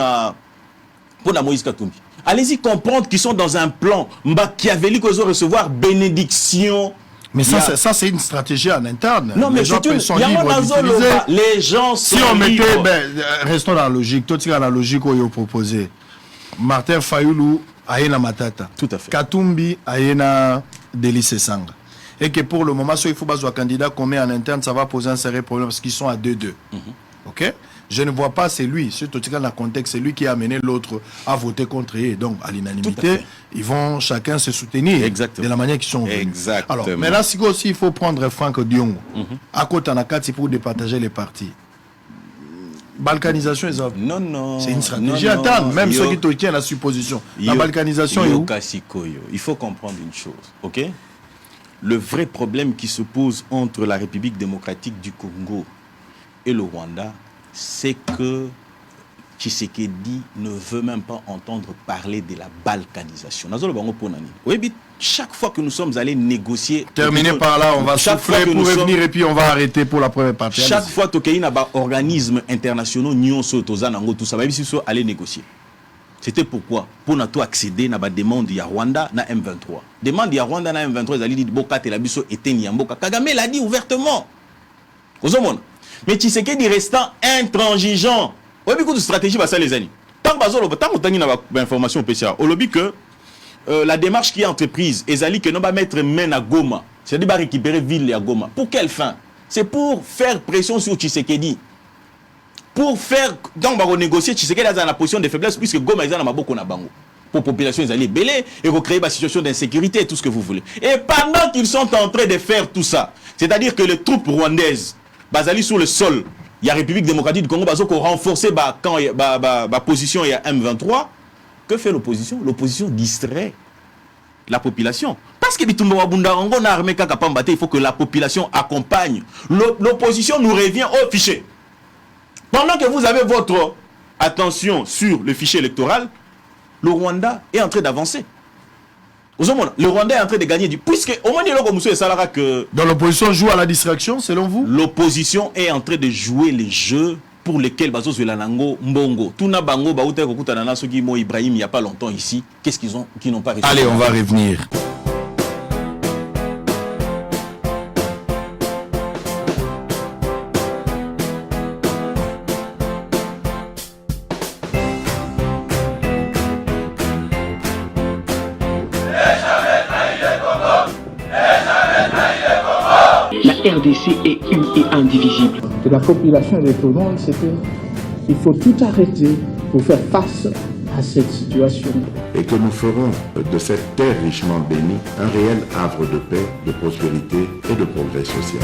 F: Moïse Katumbi. Allez-y comprendre qu'ils sont dans un plan machiavélique aux recevoir bénédiction.
D: Mais ça c'est une stratégie en interne.
F: Non, mais
D: les gens sont libres d'utiliser.
F: Les gens sont
D: si on
F: libres.
D: mettait, restons dans la logique. Toi, tu as la logique qu'on a proposé. Martin Fayoulou Aïna Matata.
F: Tout à fait.
D: Katumbi Aïna Délice Sanga. Et que pour le moment, si il faut un candidat qu'on met en interne, ça va poser un sérieux problème parce qu'ils sont à 2-2. Ok? Je ne vois pas, c'est lui, surtout dans le contexte, c'est lui qui a amené l'autre à voter contre eux. Donc, à l'unanimité, ils vont chacun se soutenir.
F: Exactement.
D: De la manière qu'ils sont venus.
F: Exactement.
D: Alors, mais là, si aussi, il faut prendre Franck Diongo. À côté, on a 4 pour départager les partis. Balkanisation,
F: non.
D: C'est une stratégie interne, même ceux qui te tiennent la supposition. La balkanisation est où?
F: Il faut comprendre une chose, ok? Le vrai problème qui se pose entre la République démocratique du Congo et le Rwanda, c'est que Tshisekedi ne veut même pas entendre parler de la balkanisation. Oui, chaque fois que nous sommes allés négocier...
D: Terminé par là, on va souffler pour revenir et puis on va arrêter pour la première partie.
F: Chaque fois que nous avons des organismes internationaux, nous avons tout ça, aller négocier. C'était pourquoi? Pour nous accéder à la demande de Rwanda na M23. Demande de Rwanda na M23, ils ont dit Boka Telabiso était Niamboka. Kagame l'a dit ouvertement. Mais Tshisekedi restant intransigeant. Oui, beaucoup de stratégie, ça les amis. Tant que vous avez une information spéciale, au lobby que la démarche qui est entreprise, Ezali que nous va mettre main à Goma, c'est-à-dire récupérer ville à Goma. Pour quelle fin? C'est pour faire pression sur Tshisekedi. Pour faire, donc on va renégocier, Tshisekedi dans la position de faiblesse, puisque Goma est dans la Bango. Pour la population, ils allaient belé et recréer une situation d'insécurité et tout ce que vous voulez. Et pendant qu'ils sont en train de faire tout ça, c'est-à-dire que les troupes rwandaises, basées sur le sol, il y a la République démocratique du Congo, qui a renforcé la position il y a M23, que fait l'opposition? L'opposition distrait la population. Parce que il faut que la population accompagne. L'opposition nous revient au fichier. Pendant que vous avez votre attention sur le fichier électoral, le Rwanda est en train d'avancer. Le Rwanda est en train de gagner du... Puisque, au moins, que...
D: Donc l'opposition joue à la distraction, selon vous?
F: L'opposition est en train de jouer les jeux pour lesquels Bazo Zwelanango Mbongo. Tuna Bango, Baouta Kokutanana, ceux qui m'ont Ibrahim il n'y a pas longtemps ici, qu'est-ce qu'ils ont, qui n'ont pas réussi?
D: Allez, on va revenir.
A: La RDC est une et indivisible.
B: De la population et de tout le monde, c'est qu'il faut tout arrêter pour faire face à cette situation.
C: Et que nous ferons de cette terre richement bénie un réel havre de paix, de prospérité et de progrès social.